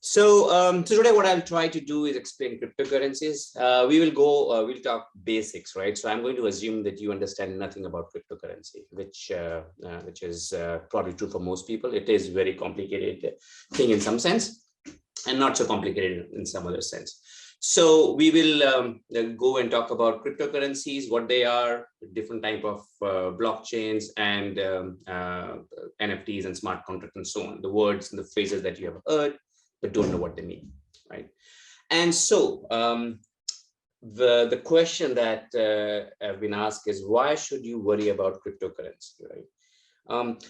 So today what I'll try to do is explain cryptocurrencies. We'll talk basics, right? So I'm going to assume that you understand nothing about cryptocurrency, which is probably true for most people. It is very complicated thing in some sense, and not so complicated in some other sense. So we will go and talk about cryptocurrencies, what they are, different type of blockchains, and NFTs and smart contracts and so on. The words and the phrases that you have heard but don't know what they mean, right? And so the question that I've been asked is, why should you worry about cryptocurrency, right?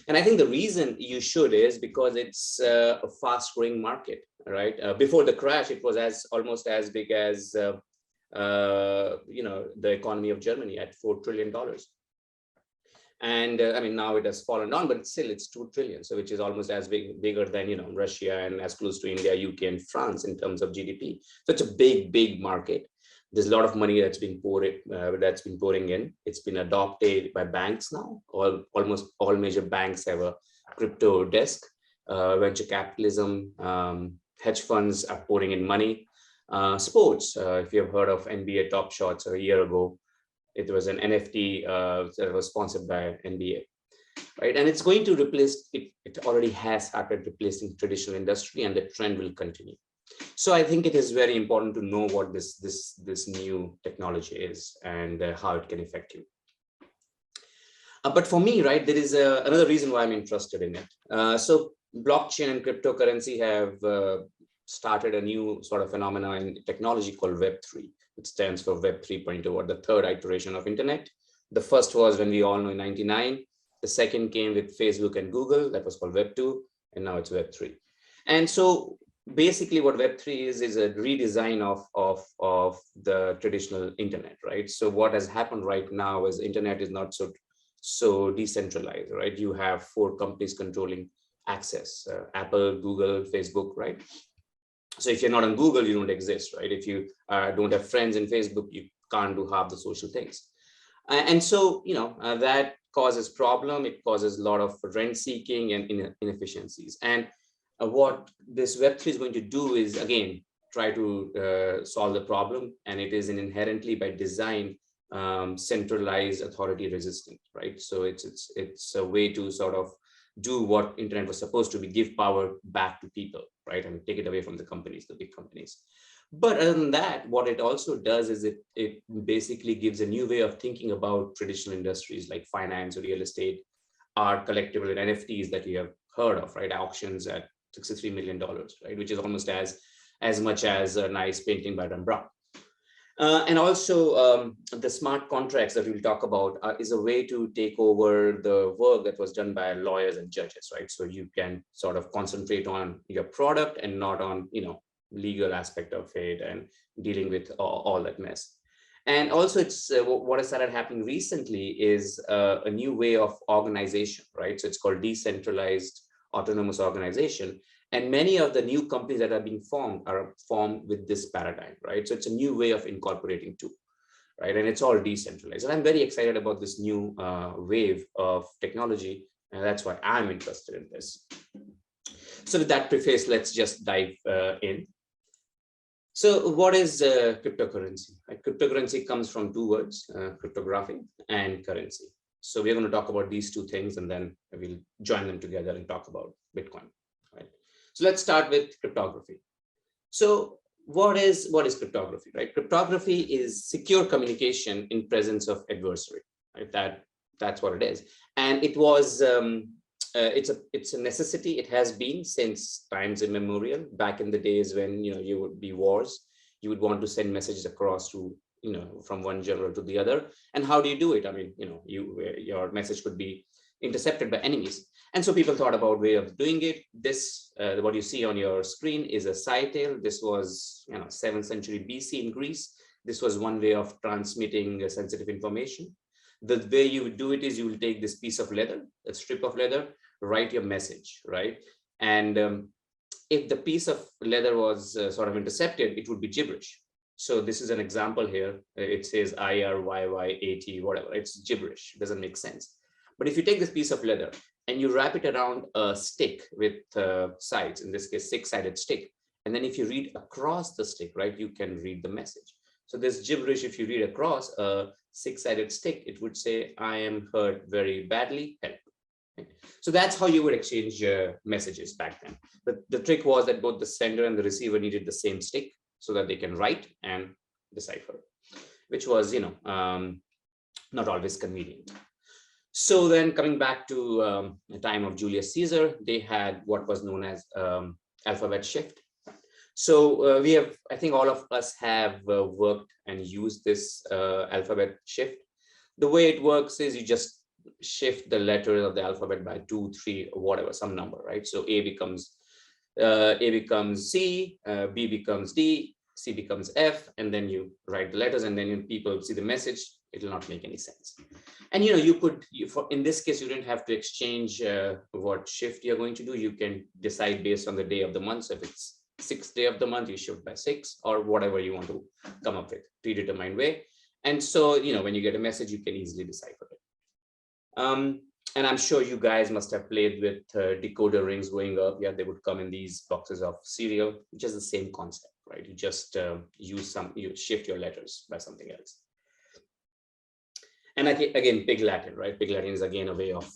And I think the reason you should is because it's a fast-growing market, right? Before the crash, it was almost as big as the economy of Germany at $4 trillion. And I mean, now it has fallen down, but still it's 2 trillion. So which is almost as bigger than, Russia, and as close to India, UK, and France in terms of GDP. So it's a big market. There's a lot of money that's been pouring in. It's been adopted by banks now. Almost all major banks have a crypto desk. Venture capitalism, hedge funds are pouring in money. Sports, if you have heard of NBA Top Shots a year ago, it was an NFT that was sponsored by NBA, right? And it's going to replace, it already has started replacing traditional industry, and the trend will continue. So I think it is very important to know what this new technology is and how it can affect you. But for me, right, there is another reason why I'm interested in it. So blockchain and cryptocurrency have started a new sort of phenomena in technology called Web3. It stands for Web 3.0, or the third iteration of internet. The first was, when we all know, in '99. The second came with Facebook and Google. That was called Web 2, and now it's Web 3. And so basically what Web 3 is a redesign of the traditional internet, right? So what has happened right now is internet is not so decentralized, right? You have 4 companies controlling access, Apple, Google, Facebook, right? So if you're not on Google, you don't exist, right? If you don't have friends in Facebook, you can't do half the social things. And so, that causes problem. It causes a lot of rent seeking and inefficiencies. And what this Web3 is going to do is, again, try to solve the problem. And it is inherently by design centralized, authority resistant, right? So it's a way to sort of do what internet was supposed to be, give power back to people, right? And take it away from the companies, the big companies. But other than that, what it also does is it basically gives a new way of thinking about traditional industries like finance or real estate, art, collectible, and NFTs that you have heard of, right? Auctions at $63 million, right? Which is almost as much as a nice painting by Rembrandt. And also the smart contracts that we'll talk about is a way to take over the work that was done by lawyers and judges, right? So you can sort of concentrate on your product and not on, legal aspect of it and dealing with all that mess. And also it's what has started happening recently is a new way of organization, right? So it's called decentralized autonomous organization. And many of the new companies that are being formed are formed with this paradigm, right? So it's a new way of incorporating too, right? And it's all decentralized. And I'm very excited about this new wave of technology. And that's why I'm interested in this. So with that preface, let's just dive in. So what is cryptocurrency? Cryptocurrency comes from 2 words, cryptography and currency. So we're going to talk about these 2 things, and then we'll join them together and talk about Bitcoin, right? So let's start with cryptography. So what is cryptography, right? Cryptography is secure communication in presence of adversary, right? That's what it is. And it was it's a necessity. It has been since times immemorial. Back in the days when you would be wars, you would want to send messages across to from one general to the other. And how do you do it? I mean, your message could be intercepted by enemies. And so people thought about way of doing it. This, what you see on your screen, is a cytale. This was 7th century BC in Greece. This was one way of transmitting sensitive information. The way you would do it is you will take this piece of leather, a strip of leather, write your message, right? And if the piece of leather was sort of intercepted, it would be gibberish. So this is an example here. It says IRYYAT, whatever. It's gibberish. It doesn't make sense. But if you take this piece of leather and you wrap it around a stick with sides, in this case, 6-sided stick, And then if you read across the stick, right, you can read the message. So this gibberish, if you read across a six-sided stick, it would say, I am hurt very badly, help. Right? So that's how you would exchange messages back then. But the trick was that both the sender and the receiver needed the same stick so that they can write and decipher, which was, not always convenient. So then coming back to the time of Julius Caesar, they had what was known as alphabet shift. So we have, I think all of us have worked and used this alphabet shift. The way it works is you just shift the letters of the alphabet by 2, 3, or whatever, some number, right? So A becomes C, B becomes D, C becomes F, and then you write the letters, and then when people see the message, it will not make any sense. And you could, in this case, you didn't have to exchange what shift you're going to do. You can decide based on the day of the month. So if it's 6th day of the month, you shift by 6, or whatever you want to come up with, predetermined way. And so, when you get a message, you can easily decipher it. And I'm sure you guys must have played with decoder rings growing up. Yeah, they would come in these boxes of cereal, which is the same concept, right? You just you shift your letters by something else. And again, Pig Latin, right? Pig Latin is again a way of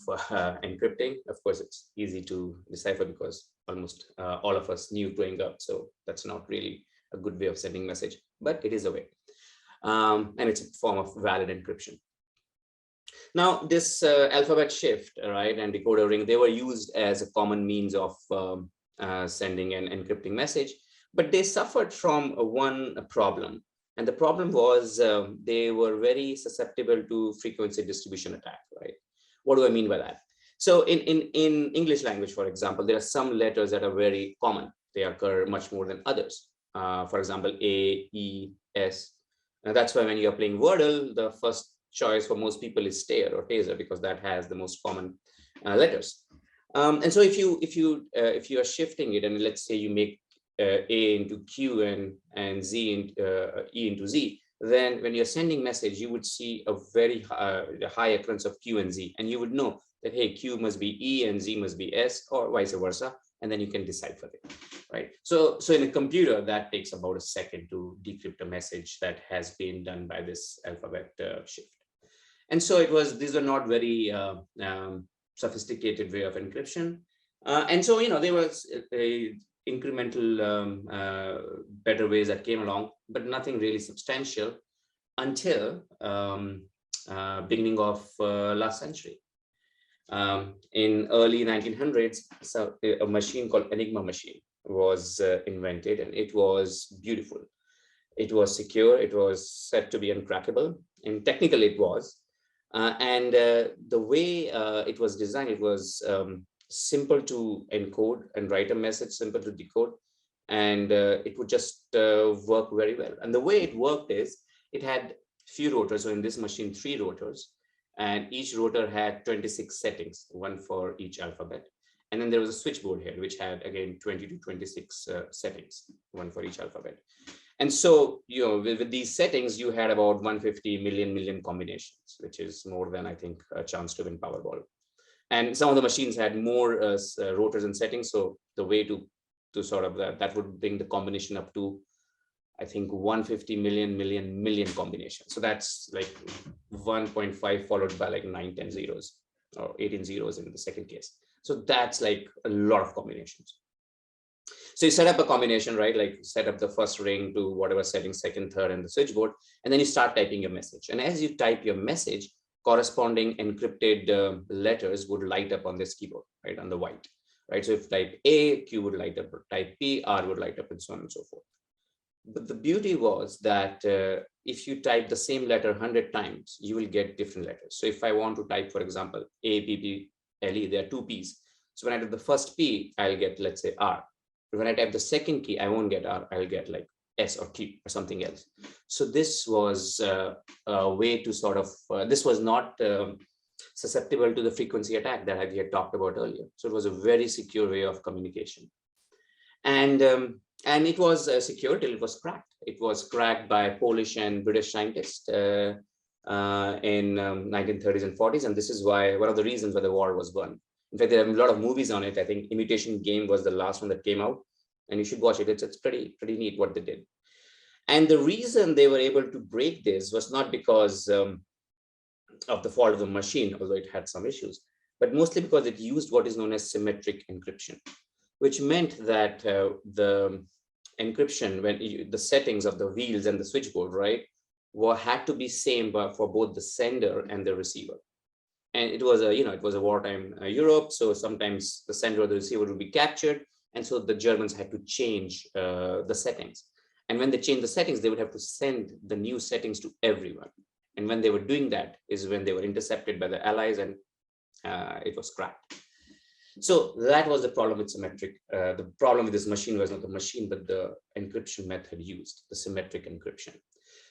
encrypting. Of course, it's easy to decipher because almost all of us knew growing up. So that's not really a good way of sending message, but it is a way. And it's a form of valid encryption. Now, this alphabet shift, right, and decoder ring, they were used as a common means of sending an encrypting message, but they suffered from one problem. And the problem was they were very susceptible to frequency distribution attack, right? What do I mean by that? So in English language, for example, there are some letters that are very common. They occur much more than others. For example, A, E, S. And that's why when you're playing Wordle, the first choice for most people is Stair or Taser, because that has the most common letters. And so if you are shifting it, and let's say you make A into Q and Z into E into Z, then when you're sending message, you would see a very high occurrence of Q and Z, and you would know that, hey, Q must be E and Z must be S, or vice versa, and then you can decipher it, right? So in a computer, that takes about a second to decrypt a message that has been done by this alphabet shift. And so these were not very sophisticated way of encryption. And so, there was a incremental better ways that came along, but nothing really substantial until beginning of last century. In early 1900s, so a machine called Enigma Machine was invented, and it was beautiful. It was secure. It was said to be uncrackable, and technically it was. And the way it was designed, it was simple to encode and write a message, simple to decode, and it would just work very well. And the way it worked is it had few rotors. So in this machine, 3 rotors, and each rotor had 26 settings, one for each alphabet. And then there was a switchboard here, which had again 20 to 26 settings, one for each alphabet. And so, with these settings, you had about 150 million combinations, which is more than, I think, a chance to win Powerball. And some of the machines had more rotors and settings. So the way to sort of that would bring the combination up to, I think, 150 million combinations. So that's like 1.5 followed by like 9, 10 zeros, or 18 zeros in the second case. So that's like a lot of combinations. So you set up a combination, right? Like set up the first ring to whatever setting, second, third, and the switchboard, and then you start typing your message. And as you type your message, corresponding encrypted letters would light up on this keyboard, right, on the white, right? So if type A, Q would light up, type P, R would light up, and so on and so forth. But the beauty was that if you type the same letter 100 times, you will get different letters. So if I want to type, for example, A, P, P, L, E, there are 2 P's. So when I type the first P, I'll get, let's say, R. But when I type the second key, I won't get R, I'll get like S or Q or something else. So this was a way to sort of, this was not susceptible to the frequency attack that we had talked about earlier. So it was a very secure way of communication. And it was secure till it was cracked. It was cracked by Polish and British scientists in 1930s and 40s. And this is why, one of the reasons why the war was won. In fact, there are a lot of movies on it. I think Imitation Game was the last one that came out. and you should watch it. It's pretty neat what they did. And the reason they were able to break this was not because of the fault of the machine, although it had some issues, but mostly because it used what is known as symmetric encryption, which meant that the encryption, the settings of the wheels and the switchboard, right, had to be same for both the sender and the receiver. And it was a wartime Europe, so sometimes the sender or the receiver would be captured, and so the Germans had to change the settings. And when they changed the settings, they would have to send the new settings to everyone. And when they were doing that is when they were intercepted by the Allies, and it was cracked. So that was the problem with symmetric. The problem with this machine was not the machine, but the encryption method used, the symmetric encryption.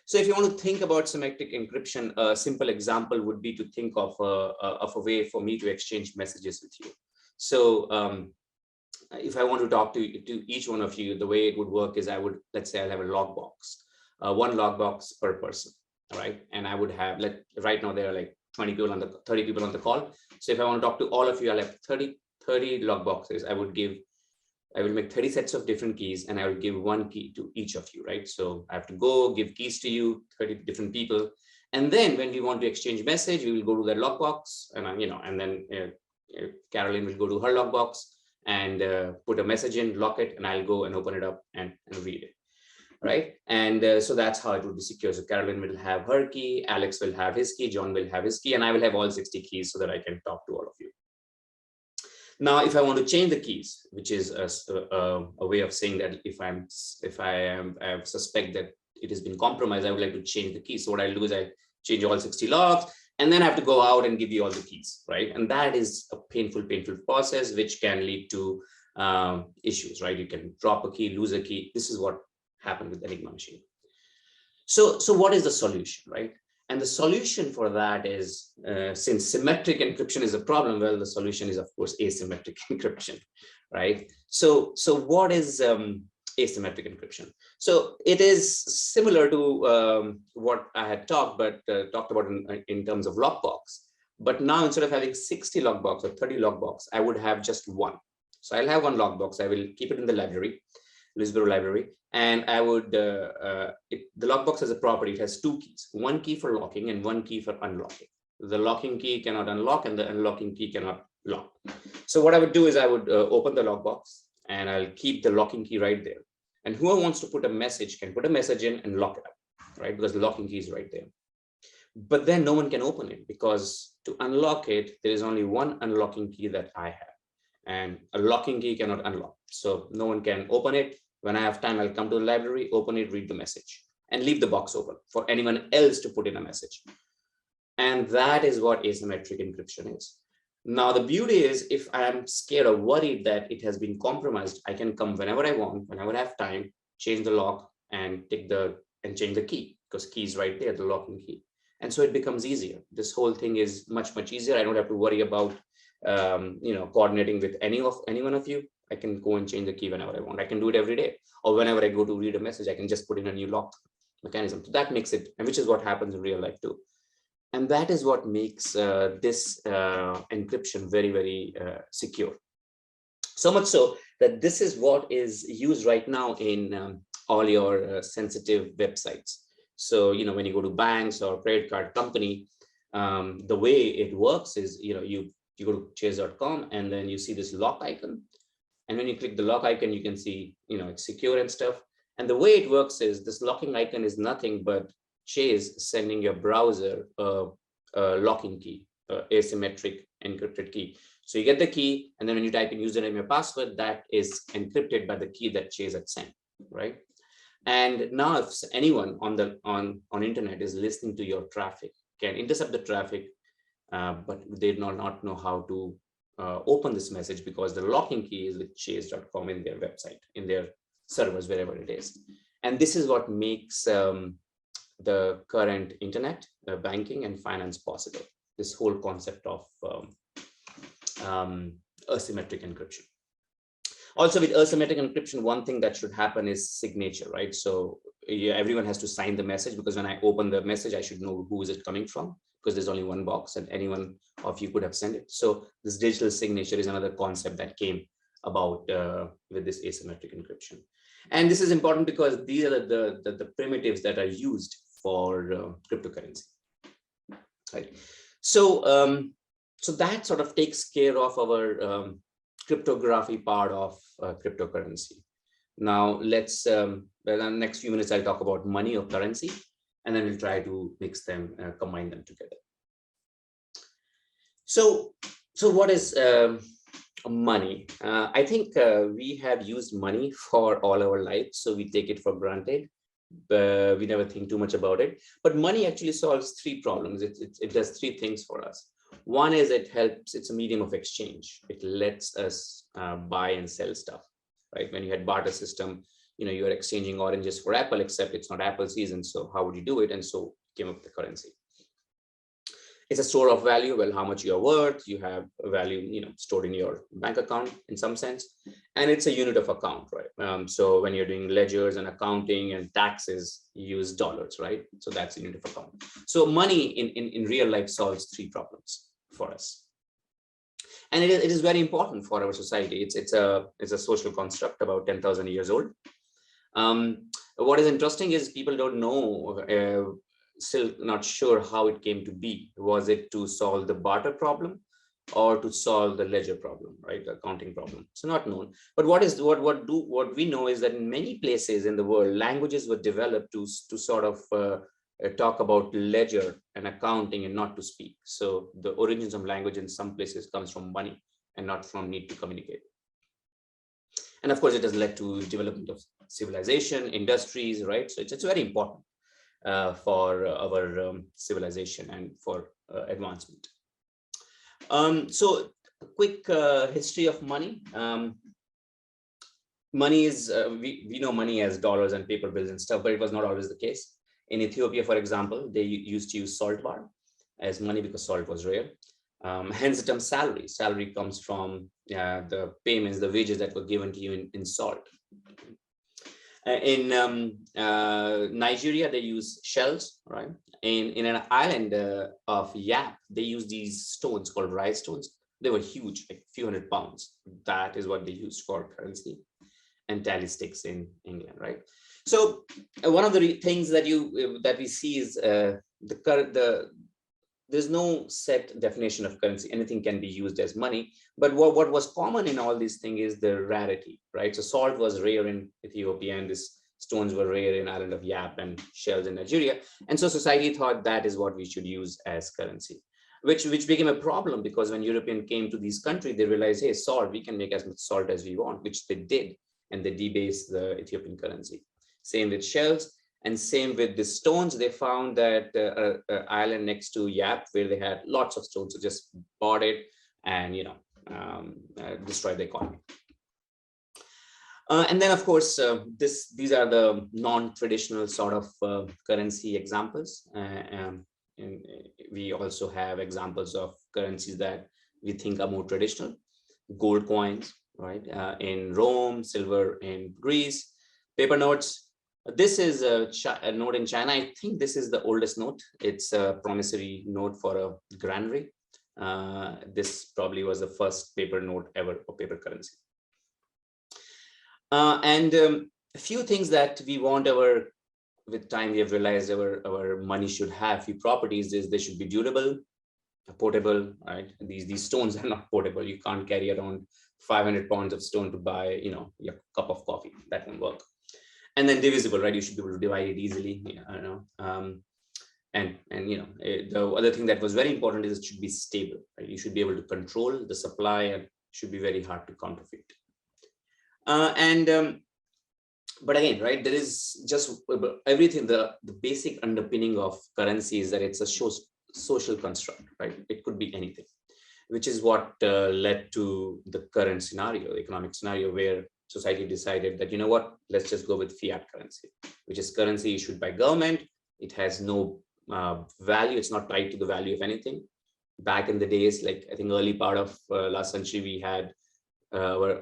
So if you want to think about symmetric encryption, a simple example would be to think of a way for me to exchange messages with you. So if I want to talk to each one of you, the way it would work is let's say I'll have a logbox, one logbox per person, all right? And I would have, right now there are like 30 people on the call. So if I want to talk to all of you, I'll have 30 logboxes. I will make 30 sets of different keys, and I will give one key to each of you, right? So I have to go give keys to you, 30 different people. And then when we want to exchange message, we will go to that logbox, and and then Caroline will go to her logbox and put a message in, lock it, and I'll go and open it up and read it, right? And so that's how it would be secure. So Caroline will have her key, Alex will have his key, John will have his key, and I will have all 60 keys so that I can talk to all of you. Now, if I want to change the keys, which is a way of saying that if I suspect that it has been compromised, I would like to change the keys. So what I'll do is I change all 60 logs, and then I have to go out and give you all the keys, right? And that is a painful process, which can lead to issues, right? You can drop a key, lose a key. This is what happened with the Enigma machine. So what is the solution, right? And the solution for that is, since symmetric encryption is a problem, well, the solution is, of course, asymmetric encryption, right? So what is asymmetric encryption? So it is similar to what I had talked about in terms of lockbox. But now, instead of having 60 lockbox or 30 lockbox, I would have just one. So I'll have one lockbox. I will keep it in the library, Lewisboro library, and I would, the lockbox has a property. It has two keys, one key for locking and one key for unlocking. The locking key cannot unlock and the unlocking key cannot lock. So what I would do is I would open the lockbox and I'll keep the locking key right there. And whoever wants to put a message can put a message in and lock it up, right? Because the locking key is right there. But then no one can open it, because to unlock it, there is only one unlocking key that I have. And a locking key cannot unlock. So no one can open it. When I have time, I'll come to the library, open it, read the message, and leave the box open for anyone else to put in a message. And that is what asymmetric encryption is. Now, the beauty is, if I'm scared or worried that it has been compromised, I can come whenever I want, whenever I have time, change the lock and change the key, because key is right there, the locking key. And so it becomes easier. This whole thing is much, much easier. I don't have to worry about coordinating with any one of you. I can go and change the key whenever I want. I can do it every day, or whenever I go to read a message, I can just put in a new lock mechanism. So that makes it, and which is what happens in real life too. And that is what makes this encryption very, very secure. So much so that this is what is used right now in all your sensitive websites. So, when you go to banks or credit card company, the way it works is, you go to chase.com and then you see this lock icon. And when you click the lock icon, you can see, it's secure and stuff. And the way it works is, this locking icon is nothing but Chase sending your browser a locking key, asymmetric encrypted key. So you get the key, and then when you type in username or password, that is encrypted by the key that Chase had sent, right? And now, if anyone on internet is listening to your traffic, can intercept the traffic, but they do not know how to open this message, because the locking key is with chase.com in their website, in their servers, wherever it is. And this is what makes the current internet, banking and finance possible, this whole concept of asymmetric encryption. Also, with asymmetric encryption, one thing that should happen is signature, right? So everyone has to sign the message, because when I open the message, I should know who is it coming from, because there's only one box and anyone of you could have sent it. So this digital signature is another concept that came about with this asymmetric encryption. And this is important because these are the primitives that are used for cryptocurrency, right? So so that sort of takes care of our cryptography part of cryptocurrency. Now let's well, in the next few minutes I'll talk about money or currency, and then we'll try to mix them, combine them together. So what is money? I think we have used money for all our lives, so we take it for granted. We never think too much about it. But money actually solves three problems. It does three things for us. One is it helps, it's a medium of exchange. It lets us buy and sell stuff, right? When you had barter system, you know, you're exchanging oranges for apple, except it's not apple season. So how would you do it? And so came up with the currency. It's a store of value. Well, how much you are worth, you have a value, you know, stored in your bank account in some sense. And it's a unit of account, right? So when you're doing ledgers and accounting and taxes, you use dollars, right? So that's a unit of account. So money in real life solves three problems for us. And it is very important for our society. It's a social construct about 10,000 years old. What is interesting is people don't know, still not sure how it came to be. Was it to solve the barter problem or to solve the ledger problem, right? The accounting problem. So not known. But what we know is that in many places in the world, languages were developed to sort of talk about ledger and accounting and not to speak. So the origins of language in some places comes from money and not from need to communicate. And of course, it has led to development of civilization, industries, right? So it's very important for our civilization and for advancement. So a quick history of money. Money is, we know money as dollars and paper bills and stuff, but it was not always the case. In Ethiopia, for example, they used to use salt bar as money because salt was rare. Hence the term salary. Salary comes from the payments, the wages that were given to you in salt. In Nigeria, they use shells, right? In an island of Yap, they use these stones called rice stones. They were huge, like a few hundred pounds. That is what they used for currency. And tally sticks in England, right? So one of the things that we see is there's no set definition of currency. Anything can be used as money. But what was common in all these things is the rarity, right? So salt was rare in Ethiopia, and these stones were rare in island of Yap, and shells in Nigeria. And so society thought that is what we should use as currency, which became a problem because when European came to these countries, they realized, hey, salt, we can make as much salt as we want, which they did. And they debased the Ethiopian currency. Same with shells. And same with the stones. They found that island next to Yap, where they had lots of stones, so just bought it and, you know, destroyed the economy. And then, of course, these are the non-traditional sort of currency examples. And we also have examples of currencies that we think are more traditional. Gold coins, right? In Rome, silver in Greece, paper notes. This is a note in China. I think this is the oldest note. It's a promissory note for a granary. This probably was the first paper note ever or paper currency. And a few things that we want with time we have realized our money should have few properties is they should be durable, portable, right? These stones are not portable. You can't carry around 500 pounds of stone to buy, you know, your cup of coffee. That won't work. And then divisible, right? You should be able to divide it easily. Yeah, I don't know. And you know, the other thing that was very important is it should be stable, right? You should be able to control the supply and should be very hard to counterfeit. But again, right, there is just everything, the basic underpinning of currency is that it's a social construct, right? It could be anything, which is what led to the current scenario, economic scenario, where society decided that, you know what, let's just go with fiat currency, which is currency issued by government. It has no value. It's not tied to the value of anything. Back in the days, like I think early part of last century, we had our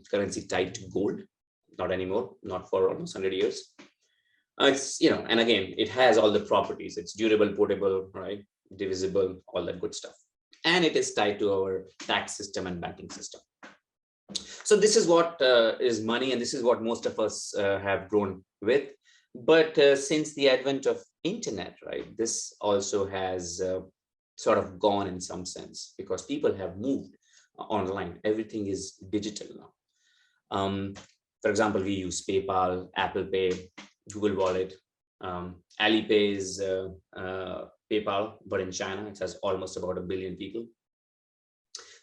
currency tied to gold. Not anymore, not for almost 100 years. It's, you know, and again, it has all the properties. It's durable, portable, right? Divisible, all that good stuff. And it is tied to our tax system and banking system. So this is what is money, and this is what most of us have grown with. But since the advent of internet, right, this also has sort of gone in some sense, because people have moved online. Everything is digital now. For example, we use PayPal, Apple Pay, Google Wallet. Alipay is PayPal, but in China, it has almost about 1 billion people.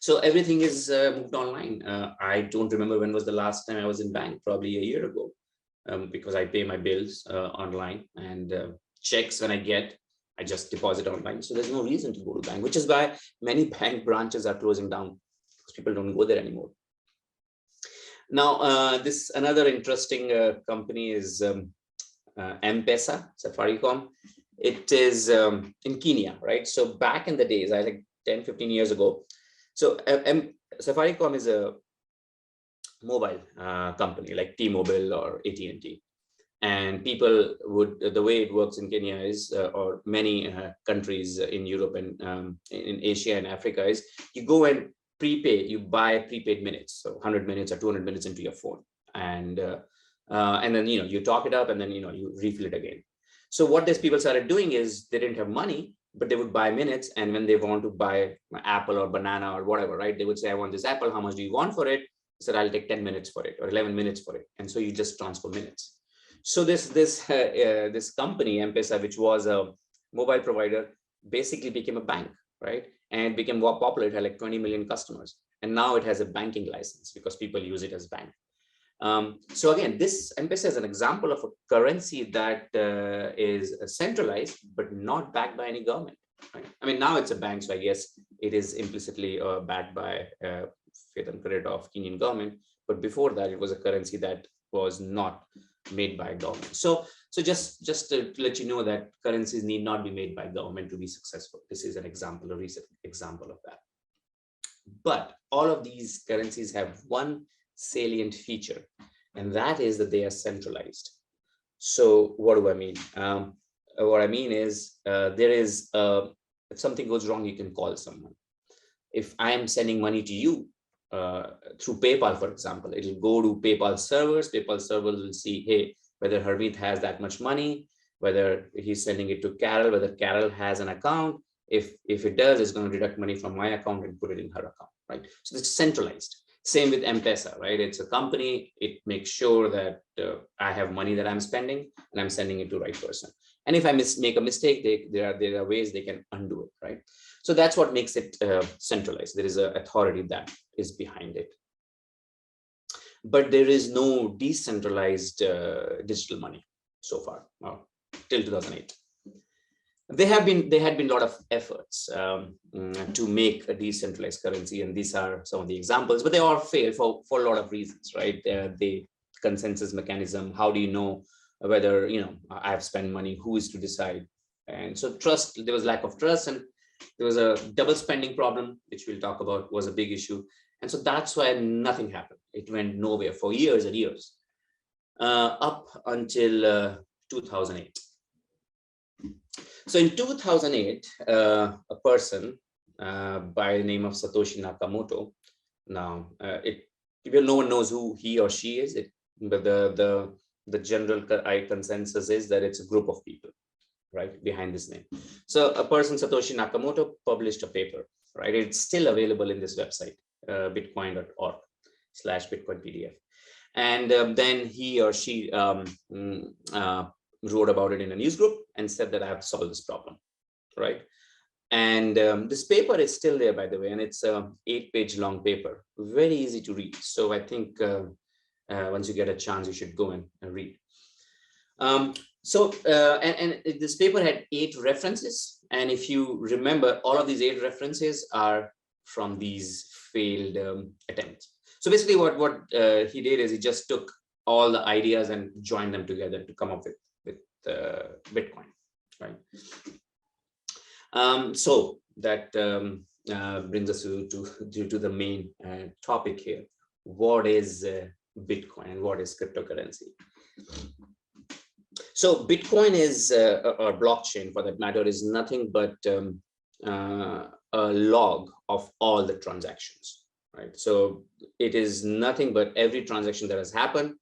So everything is moved online. I don't remember when was the last time I was in bank, probably a year ago, because I pay my bills online, and checks when I get, I just deposit online. So there's no reason to go to bank, which is why many bank branches are closing down, because people don't go there anymore. Now, this another interesting company is M-Pesa, Safaricom. It is in Kenya, right? So back in the days, I think 10, 15 years ago. So Safaricom is a mobile company like T-Mobile or AT&T. And people would, the way it works in Kenya is, or many countries in Europe and in Asia and Africa is, you go and prepay, you buy prepaid minutes, so 100 minutes or 200 minutes into your phone. And then, you top it up, and then, you refill it again. So what these people started doing is, they didn't have money, but they would buy minutes. And when they want to buy an apple or banana or whatever, right, they would say, I want this apple. How much do you want for it? He said, I'll take 10 minutes for it, or 11 minutes for it. And so you just transfer minutes. So this company, M-Pesa, which was a mobile provider, basically became a bank, right? And became more popular. It had like 20 million customers. And now it has a banking license because people use it as bank. So again, this M-Pesa is an example of a currency that is centralized, but not backed by any government. Right? I mean, now it's a bank, so I guess it is implicitly backed by faith and credit of Kenyan government. But before that, it was a currency that was not made by government. So just to let you know that currencies need not be made by government to be successful. This is an example, a recent example of that. But all of these currencies have one salient feature, and that is that they are centralized. So what do I mean? What I mean is there is if something goes wrong, you can call someone. If I am sending money to you through PayPal, for example, it will go to PayPal servers. PayPal servers will see, hey, whether Harmeet has that much money, whether he's sending it to Carol, whether Carol has an account. If it does, it's going to deduct money from my account and put it in her account, right? So it's centralized. Same with M-Pesa, right? It's a company. It makes sure that I have money that I'm spending and I'm sending it to the right person. And if I make a mistake, there are ways they can undo it, right? So that's what makes it centralized. There is an authority that is behind it. But there is no decentralized digital money so far, till 2008. There had been a lot of efforts to make a decentralized currency, and these are some of the examples, but they all failed for a lot of reasons, right? The consensus mechanism, how do you know whether I have spent money, who is to decide? And so trust, there was lack of trust, and there was a double spending problem, which we'll talk about, was a big issue. And so that's why nothing happened. It went nowhere for years and years, up until 2008. So in 2008, a person by the name of Satoshi Nakamoto, now no one knows who he or she is, but the general consensus is that it's a group of people, right, behind this name. So a person, Satoshi Nakamoto, published a paper, right? It's still available in this website, bitcoin.org/bitcoinpdf. And then he or she wrote about it in a news group and said that I have to solve this problem, right? And this paper is still there, by the way, and it's a 8-page long paper, very easy to read. So I think once you get a chance, you should go and read. And this paper had 8 references. And if you remember, all of these 8 references are from these failed attempts. So basically what he did is he just took all the ideas and joined them together to come up with Bitcoin, right? So that brings us to the main topic here. What is Bitcoin and what is cryptocurrency? So Bitcoin is, or blockchain for that matter, is nothing but a log of all the transactions, right? So it is nothing but every transaction that has happened,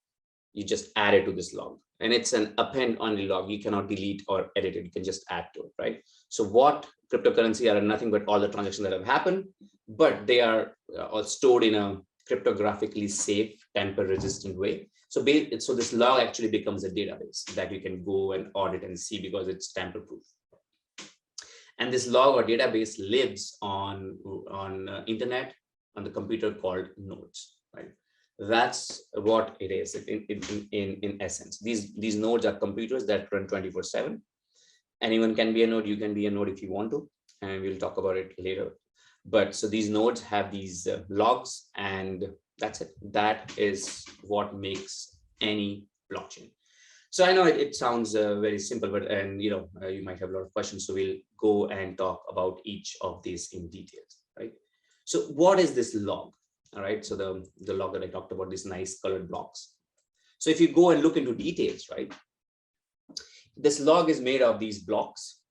you just add it to this log. And it's an append only log. You cannot delete or edit it. You can just add to it, right? So what cryptocurrency are nothing but all the transactions that have happened, but they are all stored in a cryptographically safe, tamper-resistant way. So this log actually becomes a database that you can go and audit and see because it's tamper-proof. And this log or database lives on internet on the computer called nodes, right? That's what it is in essence. These nodes are computers that run 24/7. Anyone can be a node. You can be a node if you want to, and we'll talk about it later. But so these nodes have these logs, and that's it. That is what makes any blockchain. So I know it sounds very simple, but you might have a lot of questions. So we'll go and talk about each of these in details, right? So what is this log? All right, so the log that I talked about, these nice colored blocks. So if you go and look into details, right, this log is made of these blocks,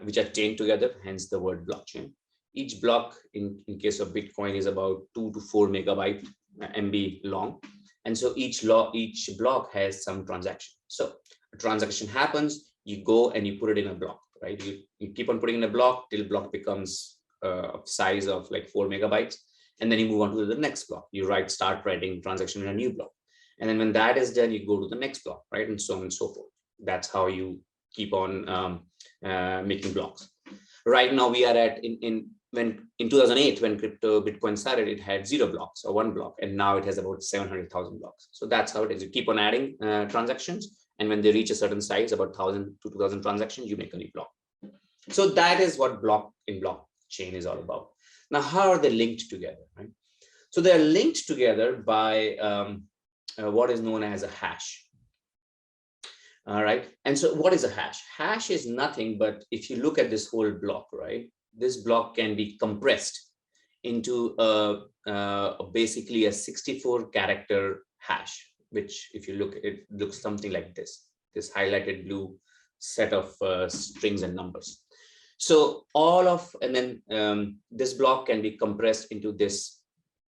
which are chained together, hence the word blockchain. Each block in case of Bitcoin is about 2 to 4 megabyte MB long. And so each block has some transaction. So a transaction happens, you go and you put it in a block, right? You keep on putting in a block till block becomes of size of like 4 megabytes. And then you move on to the next block. You start writing transaction in a new block. And then when that is done, you go to the next block, right? And so on and so forth. That's how you keep on making blocks. Right now we are at in 2008, when Bitcoin started, it had 0 blocks or 1 block, and now it has about 700,000 blocks. So that's how it is. You keep on adding transactions, and when they reach a certain size, about 1,000 to 2,000 transactions, you make a new block. So that is what blockchain is all about. Now, how are they linked together, right? So they are linked together by what is known as a hash. All right. And so what is a hash? Hash is nothing but, if you look at this whole block, right, this block can be compressed into basically a 64 character hash, which if you look, it looks something like this highlighted blue set of strings and numbers. So this block can be compressed into this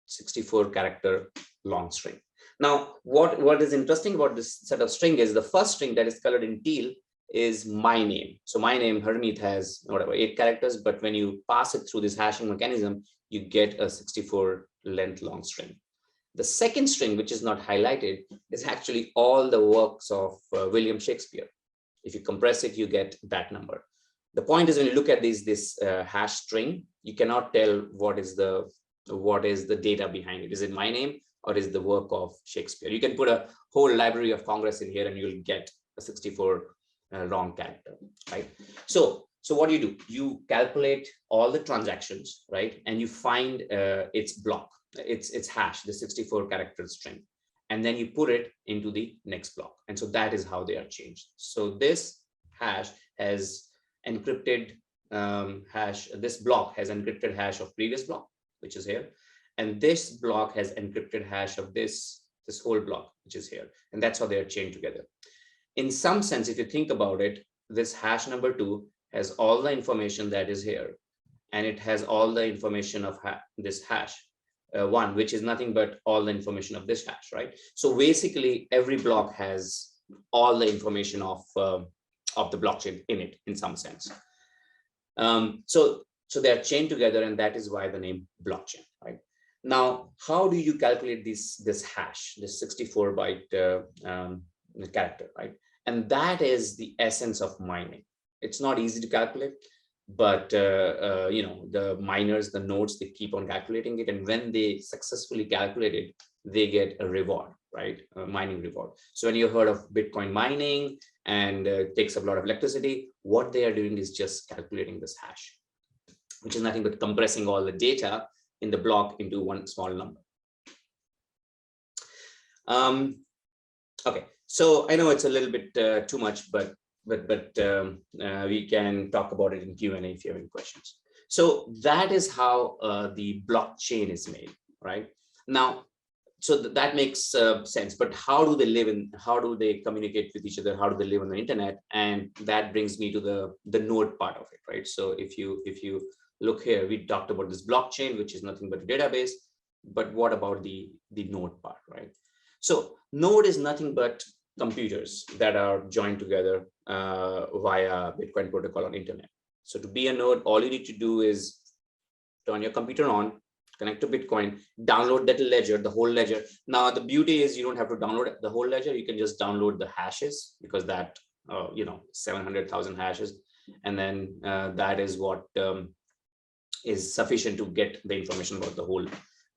64 character long string. Now, what is interesting about this set of string is the first string that is colored in teal is my name. So my name, Harmeet, has whatever 8 characters, but when you pass it through this hashing mechanism, you get a 64 length long string. The second string, which is not highlighted, is actually all the works of William Shakespeare. If you compress it, you get that number. The point is, when you look at this hash string, you cannot tell what is the data behind it. Is it my name or is the work of Shakespeare? You can put a whole Library of Congress in here and you'll get a 64 long character, right? So what do? You calculate all the transactions, right? And you find its block, its hash, the 64 character string, and then you put it into the next block. And so that is how they are changed. So this hash has encrypted hash. This block has encrypted hash of previous block, which is here, and this block has encrypted hash of this whole block, which is here, and that's how they are chained together. In some sense, if you think about it, this hash number 2 has all the information that is here, and it has all the information of this hash 1, which is nothing but all the information of this hash, right? So basically, every block has all the information of the blockchain in it, in some sense. So they are chained together, and that is why the name blockchain, right? Now, how do you calculate this hash, this 64 byte character, right? And that is the essence of mining. It's not easy to calculate, but the miners, the nodes, they keep on calculating it, and when they successfully calculate it, they get a reward, right? A mining reward. So when you heard of Bitcoin mining and it takes up a lot of electricity, what they are doing is just calculating this hash, which is nothing but compressing all the data in the block into one small number. Okay, so I know it's a little bit too much, but we can talk about it in Q&A if you have any questions. So that is how the blockchain is made, right? Now, so that makes sense, but how do they live in, how do they communicate with each other? How do they live on the internet? And that brings me to the node part of it, right? So if you look here, we talked about this blockchain, which is nothing but a database. But what about the node part, right? So node is nothing but computers that are joined together via Bitcoin protocol on internet. So to be a node, all you need to do is turn your computer on, connect to Bitcoin, download that ledger, the whole ledger. Now, the beauty is you don't have to download the whole ledger. You can just download the hashes, because that, 700,000 hashes. And then that is what is sufficient to get the information about the whole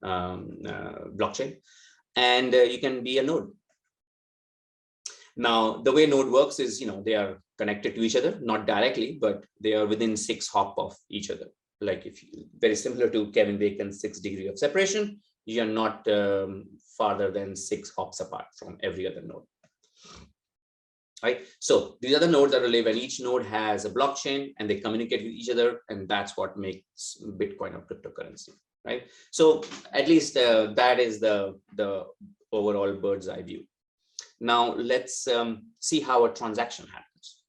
blockchain. And you can be a node. Now, the way node works is, they are connected to each other, not directly, but they are within 6 hops of each other. Like very similar to Kevin Bacon's 6 degrees of separation, you are not farther than 6 hops apart from every other node. Right. So these are the nodes that are live, and each node has a blockchain and they communicate with each other. And that's what makes Bitcoin a cryptocurrency. Right. So at least that is the overall bird's eye view. Now let's see how a transaction happens.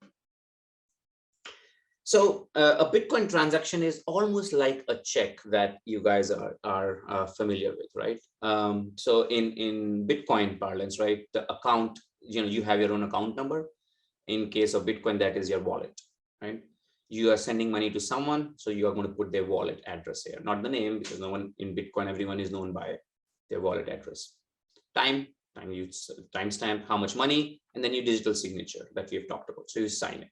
So a Bitcoin transaction is almost like a check that you guys are familiar with, right? So in Bitcoin parlance, right, the account, you have your own account number. In case of Bitcoin, that is your wallet, right? You are sending money to someone, so you are going to put their wallet address here, not the name, because no one in Bitcoin, everyone is known by their wallet address. Timestamp, how much money, and then your digital signature that we have talked about. So you sign it.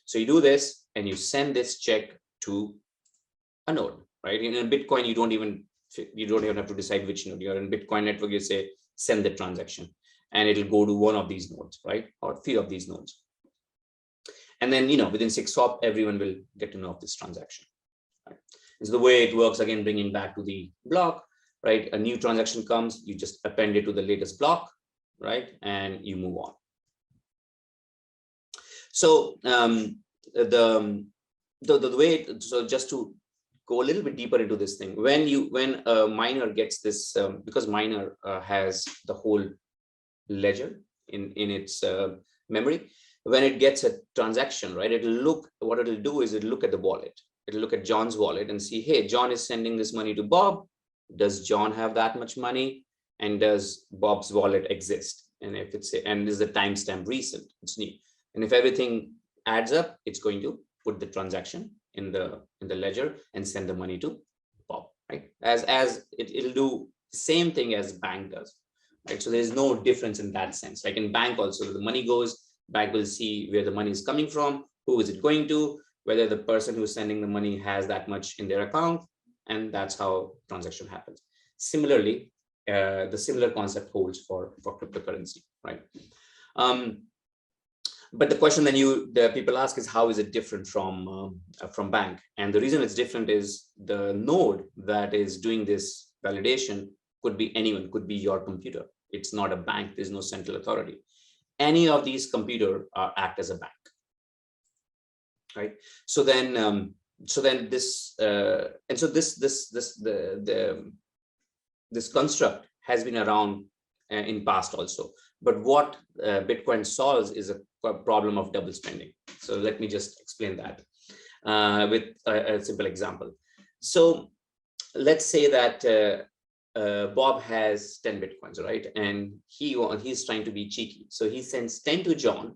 So you do this and you send this check to a node, right? In Bitcoin, you don't even have to decide which node. You're in Bitcoin network, you say send the transaction, and it'll go to one of these nodes, right? Or a few of these nodes. And then, within 6 hops, everyone will get to know of this transaction. Right? And so the way it works, again, bringing back to the block, right? A new transaction comes, you just append it to the latest block, right? And you move on. So the way, so just to go a little bit deeper into this thing, when a miner gets this, because miner has the whole ledger in its memory, when it gets a transaction, right, what it'll do is it'll look at the wallet. It'll look at John's wallet and see, hey, John is sending this money to Bob. Does John have that much money? And does Bob's wallet exist? And if is the timestamp recent, it's new. And if everything adds up, it's going to put the transaction in the ledger and send the money to Bob, right? As it'll do the same thing as bank does, right? So there's no difference in that sense. Like in bank also, the money goes, bank will see where the money is coming from, who is it going to, whether the person who's sending the money has that much in their account, and that's how transaction happens. Similarly, the similar concept holds for cryptocurrency, right? But the question then the people ask is, how is it different from bank? And the reason it's different is the node that is doing this validation could be anyone, could be your computer. It's not a bank. There's no central authority. Any of these computers act as a bank, right? So then, this construct has been around in past also. But what Bitcoin solves is a problem of double spending. So let me just explain that with a simple example. So let's say that Bob has 10 Bitcoins, right? And he's trying to be cheeky. So he sends 10 to John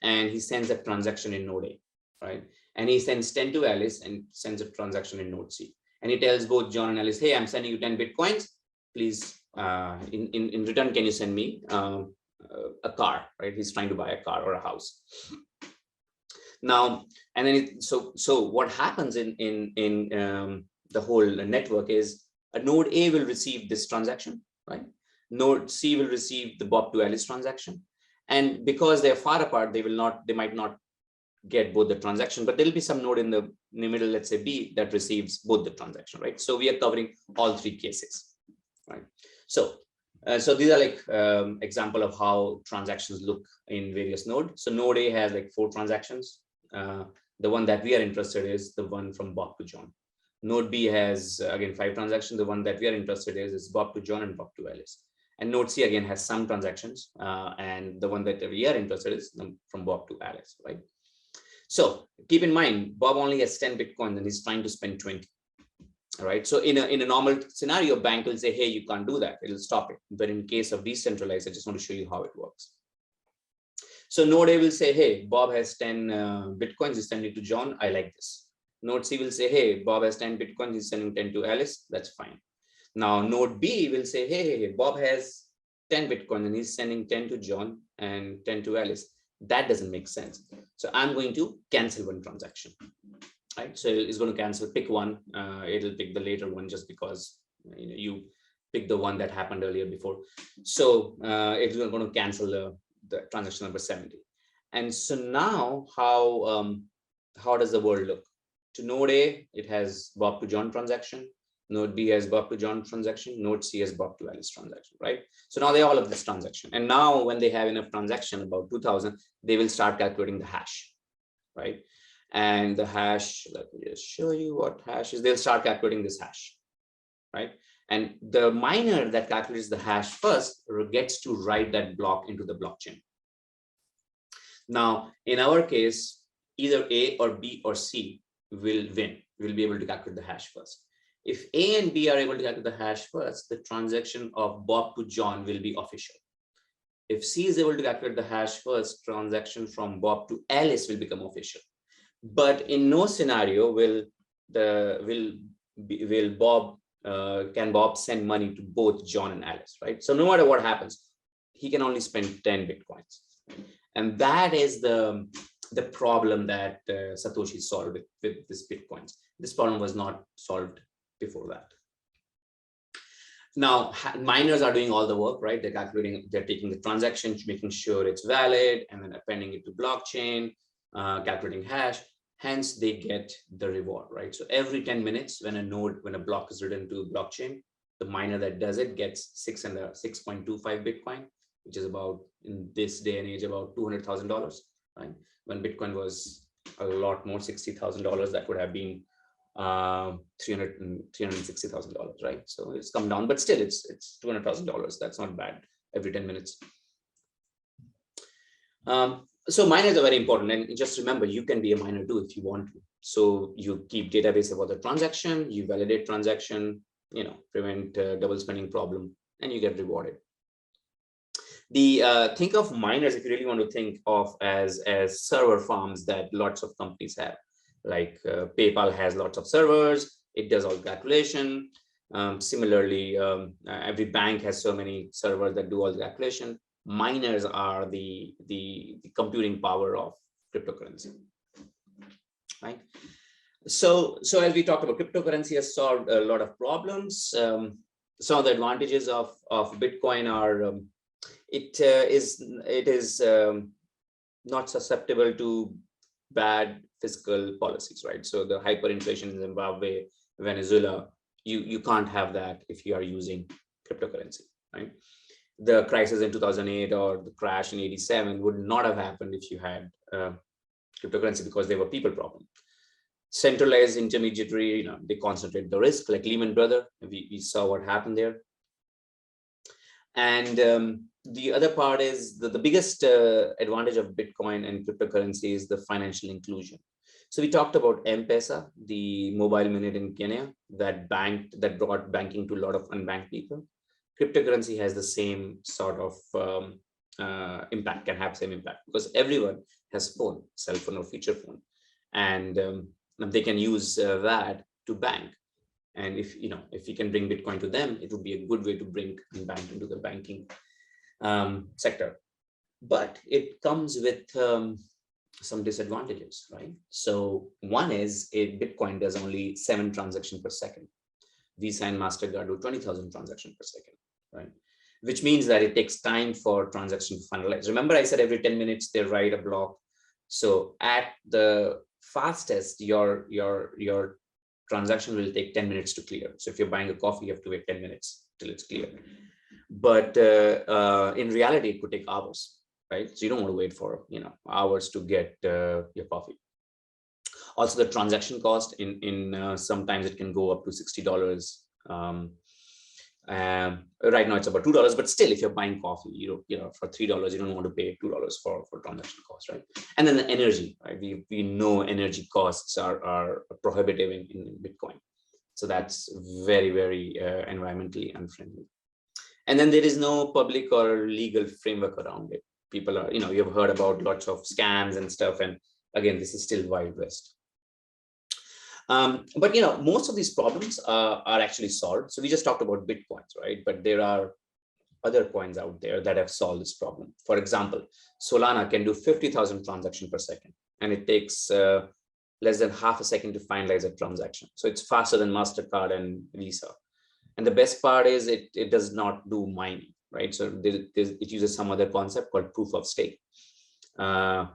and he sends a transaction in node A, right? And he sends 10 to Alice and sends a transaction in node C. And he tells both John and Alice, hey, I'm sending you 10 Bitcoins. Please, in return, can you send me a car, right? He's trying to buy a car or a house. Now, and then so what happens in the whole network is a node A will receive this transaction, right? Node C will receive the Bob to Alice transaction. And because they're far apart, they might not get both the transaction, but there'll be some node in the middle, let's say B, that receives both the transaction, right? So we are covering all 3 cases, right? So these are like example of how transactions look in various nodes. So node A has like 4 transactions. The one that we are interested in is the one from Bob to John. Node B has again 5 transactions. The one that we are interested in is Bob to John and Bob to Alice. And node C again has some transactions, and the one that we are interested in is from Bob to Alice, right? So keep in mind, Bob only has 10 Bitcoin and he's trying to spend 20. All right. So in a normal scenario, bank will say, hey, you can't do that. It'll stop it. But in case of decentralized, I just want to show you how it works. So node A will say, hey, Bob has 10 Bitcoins, he's sending to John. I like this. Node C will say, hey, Bob has 10 Bitcoins, he's sending 10 to Alice. That's fine. Now node B will say, hey, Bob has 10 Bitcoin and he's sending 10 to John and 10 to Alice. That doesn't make sense. So I'm going to cancel one transaction. Right, so it's going to cancel, pick one. It'll pick the later one just because you pick the one that happened earlier before. So it's going to cancel the transaction number 70. And so now how does the world look? To node A, it has Bob to John transaction. Node B has Bob to John transaction. Node C has Bob to Alice transaction, right? So now they all have this transaction. And now when they have enough transaction, about 2000, they will start calculating the hash, right? And the hash, let me just show you what hash is. They'll start calculating this hash, right? And the miner that calculates the hash first gets to write that block into the blockchain. Now, in our case, either A or B or C will win. We'll be able to calculate the hash first. If A and B are able to calculate the hash first, the transaction of Bob to John will be official. If C is able to calculate the hash first, transaction from Bob to Alice will become official. But in no scenario can Bob send money to both John and Alice, right? So no matter what happens, he can only spend 10 Bitcoins. And that is the problem that Satoshi solved with this Bitcoins. This problem was not solved before that. Now, miners are doing all the work, right? They're calculating, they're taking the transaction, making sure it's valid, and then appending it to blockchain, calculating hash. Hence, they get the reward, right? So every 10 minutes, when a block is written to blockchain, the miner that does it gets 6.25 Bitcoin, which is about, in this day and age, about $200,000, right? When Bitcoin was a lot more, $60,000, that would have been $360,000, right? So it's come down, but still it's $200,000. That's not bad every 10 minutes. So miners are very important, and just remember, you can be a miner too if you want to. So you keep database about the transaction, you validate transaction, prevent double spending problem, and you get rewarded. Think of miners, if you really want to think of as server farms that lots of companies have. Like PayPal has lots of servers, it does all calculation. Similarly, every bank has so many servers that do all the calculation. Miners are the computing power of cryptocurrency, right? So as we talked about, cryptocurrency has solved a lot of problems. Some of the advantages of Bitcoin are it is not susceptible to bad fiscal policies, right? So the hyperinflation in Zimbabwe, Venezuela, you can't have that if you are using cryptocurrency, right? The crisis in 2008 or the crash in 87 would not have happened if you had cryptocurrency, because they were people problem. Centralized intermediary, they concentrate the risk, like Lehman Brothers. We saw what happened there. And the other part is the biggest advantage of Bitcoin and cryptocurrency is the financial inclusion. So we talked about M-Pesa, the mobile minute in Kenya that brought banking to a lot of unbanked people. Cryptocurrency has the same sort of impact, can have same impact, because everyone has phone, cell phone or feature phone, and they can use that to bank. And if you can bring Bitcoin to them, it would be a good way to bring bank into the banking sector. But it comes with some disadvantages, right? So one is Bitcoin does only 7 transactions per second. Visa and MasterCard do 20,000 transactions per second, right? Which means that it takes time for transaction to finalize. Remember, I said every 10 minutes they write a block. So at the fastest, your transaction will take 10 minutes to clear. So if you're buying a coffee, you have to wait 10 minutes till it's clear. But in reality, it could take hours, right? So you don't want to wait for hours to get your coffee. Also, the transaction cost in sometimes it can go up to $60. Right now it's about $2, but still, if you're buying coffee, for $3, you don't want to pay $2 for transaction cost, right? And then the energy, right? We know energy costs are prohibitive in Bitcoin. So that's very, very environmentally unfriendly. And then there is no public or legal framework around it. People are, you've heard about lots of scams and stuff. And again, this is still Wild West. But most of these problems are actually solved. So we just talked about Bitcoins, right? But there are other coins out there that have solved this problem. For example, Solana can do 50,000 transactions per second, and it takes less than half a second to finalize a transaction. So it's faster than MasterCard and Visa. And the best part is it does not do mining, right? So it uses some other concept called proof of stake. So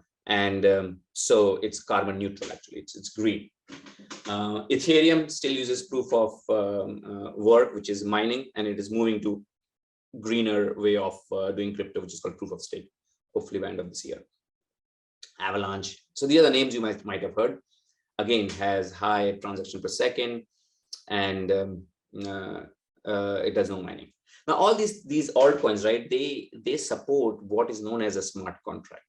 it's carbon neutral, actually, it's green. Ethereum still uses proof of work, which is mining, and it is moving to greener way of doing crypto, which is called proof of stake, hopefully by end of this year. Avalanche. So these are the names you might have heard. Again, has high transaction per second, and it does no mining. Now, all these altcoins, right? They support what is known as a smart contract,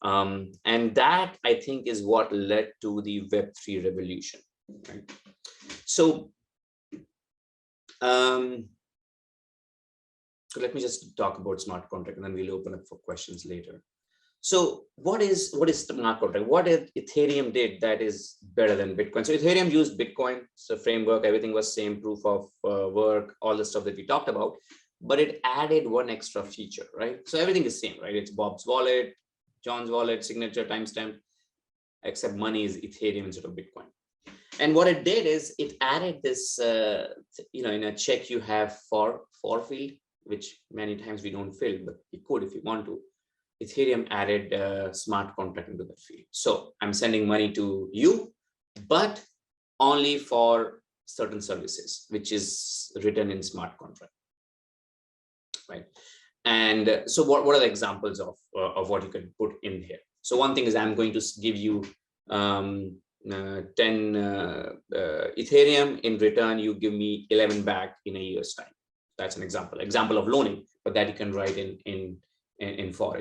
and that, I think, is what led to the Web3 revolution. Right? So, so let me just talk about smart contract, and then we'll open up for questions later. So what is smart contract? What Ethereum did that is better than Bitcoin? So Ethereum used Bitcoin, so framework, everything was same, proof of work, all the stuff that we talked about, but it added one extra feature, right? So everything is same, right? It's Bob's wallet, John's wallet, signature, timestamp, except money is Ethereum instead of Bitcoin. And what it did is it added this, in a check you have for field, which many times we don't fill, but you could if you want to. Ethereum added a smart contract into the field. So I'm sending money to you, but only for certain services, which is written in smart contract, right? And so what are the examples of what you can put in here? So one thing is I'm going to give you 10 Ethereum. In return, you give me 11 back in a year's time. That's an example of loaning, but that you can write in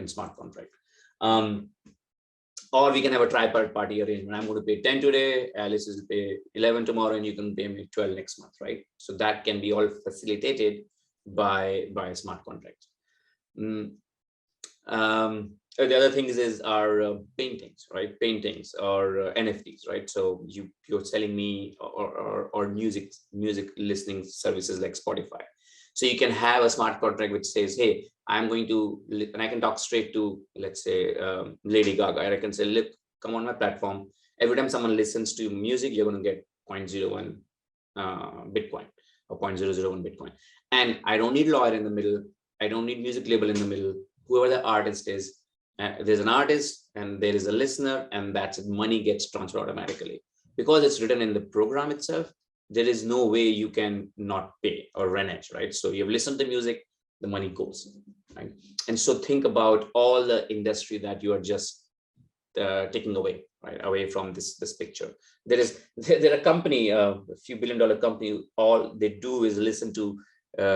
smart contract. Or we can have a triparty arrangement. I'm going to pay 10 today, Alice will pay 11 tomorrow, and you can pay me 12 next month, right? So that can be all facilitated by a smart contract. The other things is our paintings, right? Paintings or NFTs, right? So you're selling me or music listening services like Spotify. So you can have a smart contract which says, hey, I'm going to, and I can talk straight to, let's say, Lady Gaga. I can say, look, come on my platform. Every time someone listens to music, you're going to get 0.01 Bitcoin or 0.001 Bitcoin. And I don't need lawyer in the middle. I don't need music label in the middle. Whoever the artist is, there's an artist and there is a listener, and that's it. Money gets transferred automatically. Because it's written in the program itself, there is no way you can not pay or renege, right? So you've listened to music, the money goes, right? And so think about all the industry that you are just taking away, right? Away from this picture. There are a company, a few $billion company, all they do is listen to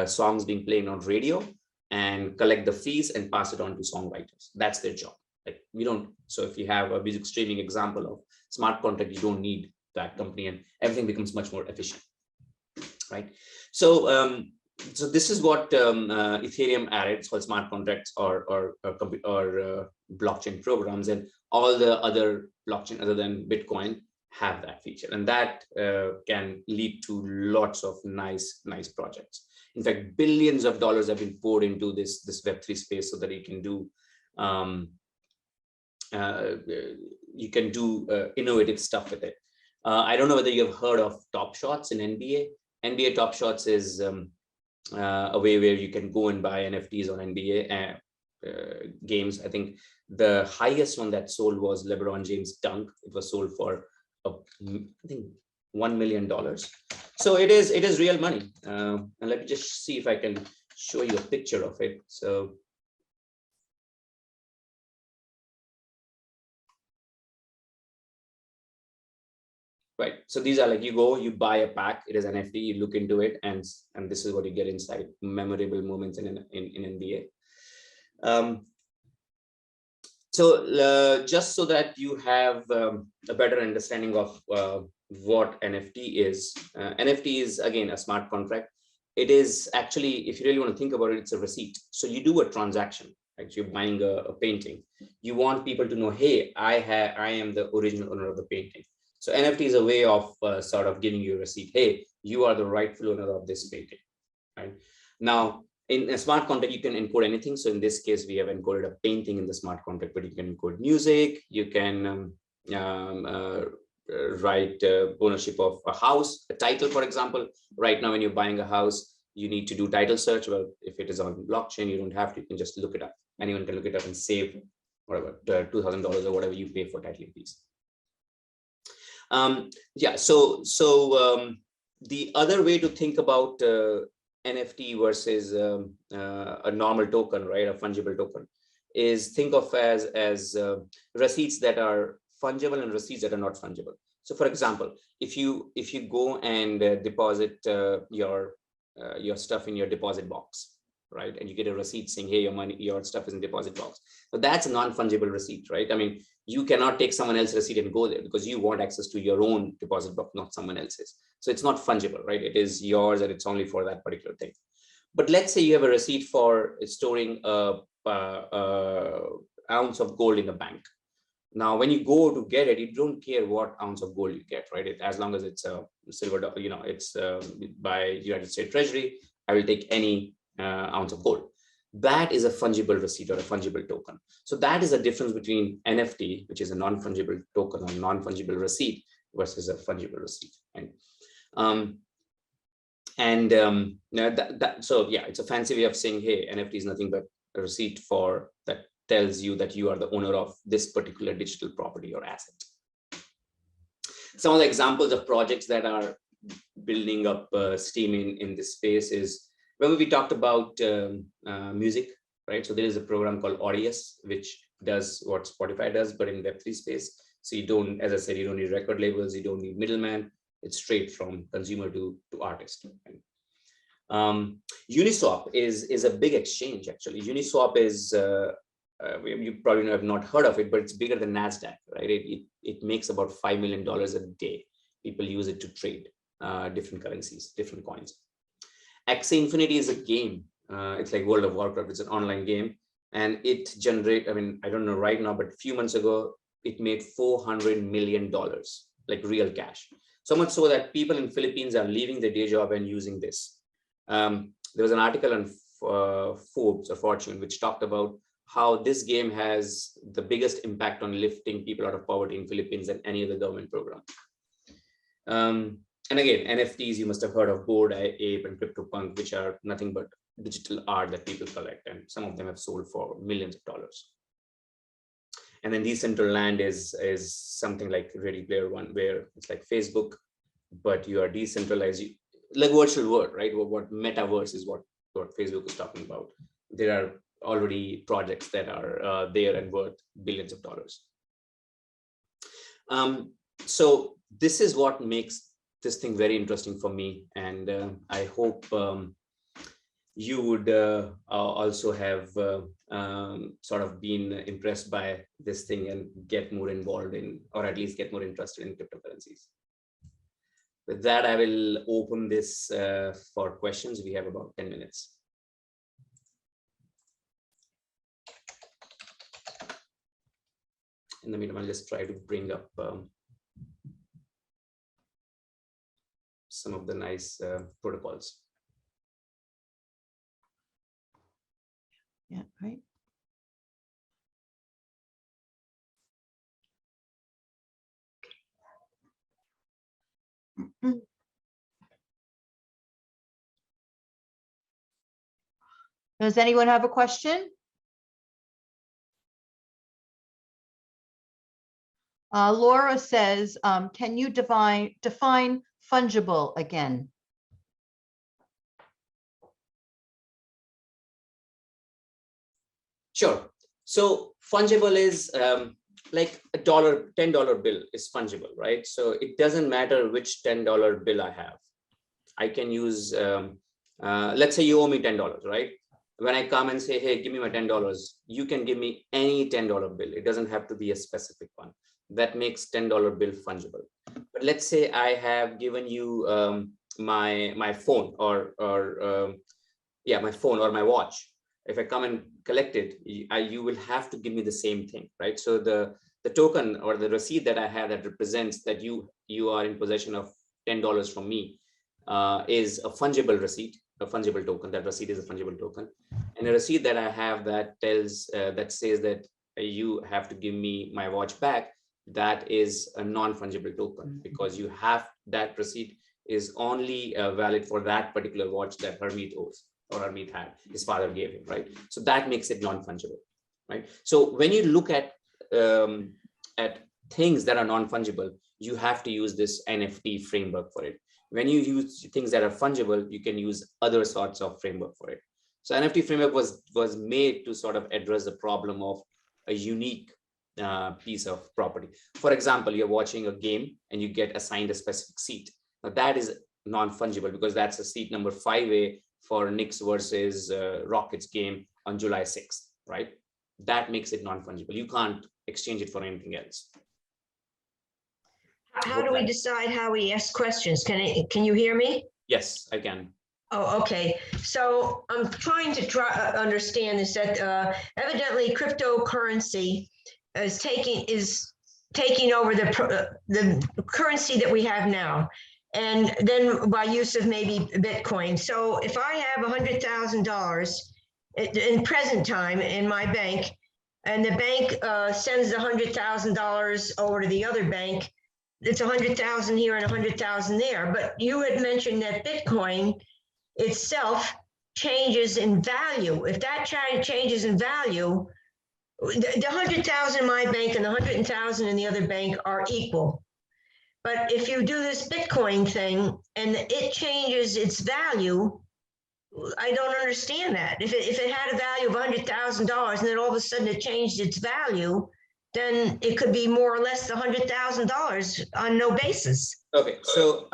songs being played on radio and collect the fees and pass it on to songwriters. That's their job. Like we don't. So if you have a music streaming example of smart contract, you don't need that company, and everything becomes much more efficient, right? So so this is what Ethereum added. It's called smart contracts or blockchain programs, and all the other blockchain other than Bitcoin have that feature, and that can lead to lots of nice projects. In fact, billions of dollars have been poured into this Web3 space so that you can do innovative stuff with it. I don't know whether you have heard of Top Shots in NBA. NBA Top Shots is a way where you can go and buy NFTs on NBA games. I think the highest one that sold was LeBron James dunk. It was sold for I think $1 million. So it is real money. And let me just see if I can show you a picture of it. So right. So these are like, you buy a pack, it is an NFT, you look into it, and this is what you get inside. Memorable moments in NBA. So just so that you have a better understanding of what NFT is. NFT is, again, a smart contract. It is actually, if you really want to think about it, it's a receipt. So you do a transaction, like you're buying a painting. You want people to know, hey, I am the original owner of the painting. So NFT is a way of sort of giving you a receipt. Hey, you are the rightful owner of this painting, right? Now, in a smart contract, you can encode anything. So in this case, we have encoded a painting in the smart contract, but you can encode music. You can write ownership of a house, a title, for example. Right now, when you're buying a house, you need to do title search. Well, if it is on blockchain, you don't have to. You can just look it up. Anyone can look it up and save whatever, $2,000 or whatever you pay for titling fees. Yeah, so the other way to think about NFT versus a normal token, right, a fungible token, is think of as receipts that are fungible and receipts that are not fungible. So, for example, if you go and deposit your stuff in your deposit box, right, and you get a receipt saying, hey, your stuff is in deposit box, but that's a non-fungible receipt, right? I mean, you cannot take someone else's receipt and go there because you want access to your own deposit box, not someone else's. So it's not fungible, right? It is yours and it's only for that particular thing. But let's say you have a receipt for storing a ounce of gold in a bank. Now, when you go to get it, you don't care what ounce of gold you get, right? As long as it's a silver, it's by United States Treasury, I will take any ounce of gold. That is a fungible receipt or a fungible token. So that is a difference between NFT, which is a non-fungible token or non-fungible receipt, versus a fungible receipt. Right? So yeah, it's a fancy way of saying, hey, NFT is nothing but a receipt for that tells you that you are the owner of this particular digital property or asset. Some of the examples of projects that are building up steam in this space is, when we talked about music, right? So there is a program called Audius, which does what Spotify does, but in Web3 space. So you don't, as I said, you don't need record labels, you don't need middleman. It's straight from consumer to artist. Right? Uniswap is a big exchange, actually. Uniswap is, you probably have not heard of it, but it's bigger than NASDAQ, right? It makes about $5 million a day. People use it to trade different currencies, different coins. Axie Infinity is a game. It's like World of Warcraft. It's an online game, and it generates, I mean, I don't know right now, but a few months ago, it made $400 million, like real cash. So much so that people in Philippines are leaving their day job and using this. There was an article on Forbes or Fortune, which talked about how this game has the biggest impact on lifting people out of poverty in Philippines than any other government program. And again, NFTs, you must have heard of Bored Ape and CryptoPunk, which are nothing but digital art that people collect. And some of them have sold for millions of dollars. And then Decentralized is something like Ready Player One, where it's like Facebook, but you are decentralized, like virtual world, right? What metaverse is what Facebook is talking about. There are already projects that are there and worth billions of dollars. So this is what makes this thing very interesting for me, and I hope you would also have sort of been impressed by this thing and get more involved in, or at least get more interested in cryptocurrencies. With that, I will open this for questions. We have about 10 minutes. In the meantime, I'll just try to bring up some of the nice protocols. Yeah, right. Does anyone have a question? Laura says, can you define fungible again? Sure. So fungible is like a $10 bill is fungible, right? So it doesn't matter which $10 bill I have. I can use, let's say you owe me $10, right? When I come and say, hey, give me my $10, you can give me any $10 bill. It doesn't have to be a specific one. that makes $10 bill fungible. But let's say I have given you my phone or my phone or my watch. If I come and collect it, you will have to give me the same thing, right? So the token or the receipt that I have that represents that you are in possession of $10 from me is a fungible receipt, a fungible token. That receipt is a fungible token, and a receipt that I have that tells that says that you have to give me my watch back, that is a non-fungible token, because you have that receipt is only valid for that particular watch that Harmeet owes or Harmeet had, his father gave him, right? So that makes it non-fungible, right? So when you look at things that are non-fungible, you have to use this NFT framework for it. When you use things that are fungible, you can use other sorts of framework for it. So NFT framework was made to sort of address the problem of a unique piece of property. For example, you're watching a game and you get assigned a specific seat. Now that is non-fungible because that's a seat number 5A for Knicks versus Rockets game on July 6th, right? That makes it non-fungible. You can't exchange it for anything else. How do we decide how we ask questions? Can you hear me? Yes, I can. Oh, okay. So I'm trying to understand is that evidently cryptocurrency is taking over the currency that we have now, and then by use of maybe Bitcoin. So if I have $100,000 in present time in my bank, and the bank sends the $100,000 over to the other bank, it's 100,000 here and 100,000 there. But you had mentioned that Bitcoin itself changes in value. If that changes in value, the 100,000 in my bank and the 100,000 in the other bank are equal. But if you do this Bitcoin thing and it changes its value, I don't understand that. If it had a value of $100,000 and then all of a sudden it changed its value, then it could be more or less $100,000 on no basis. Okay, so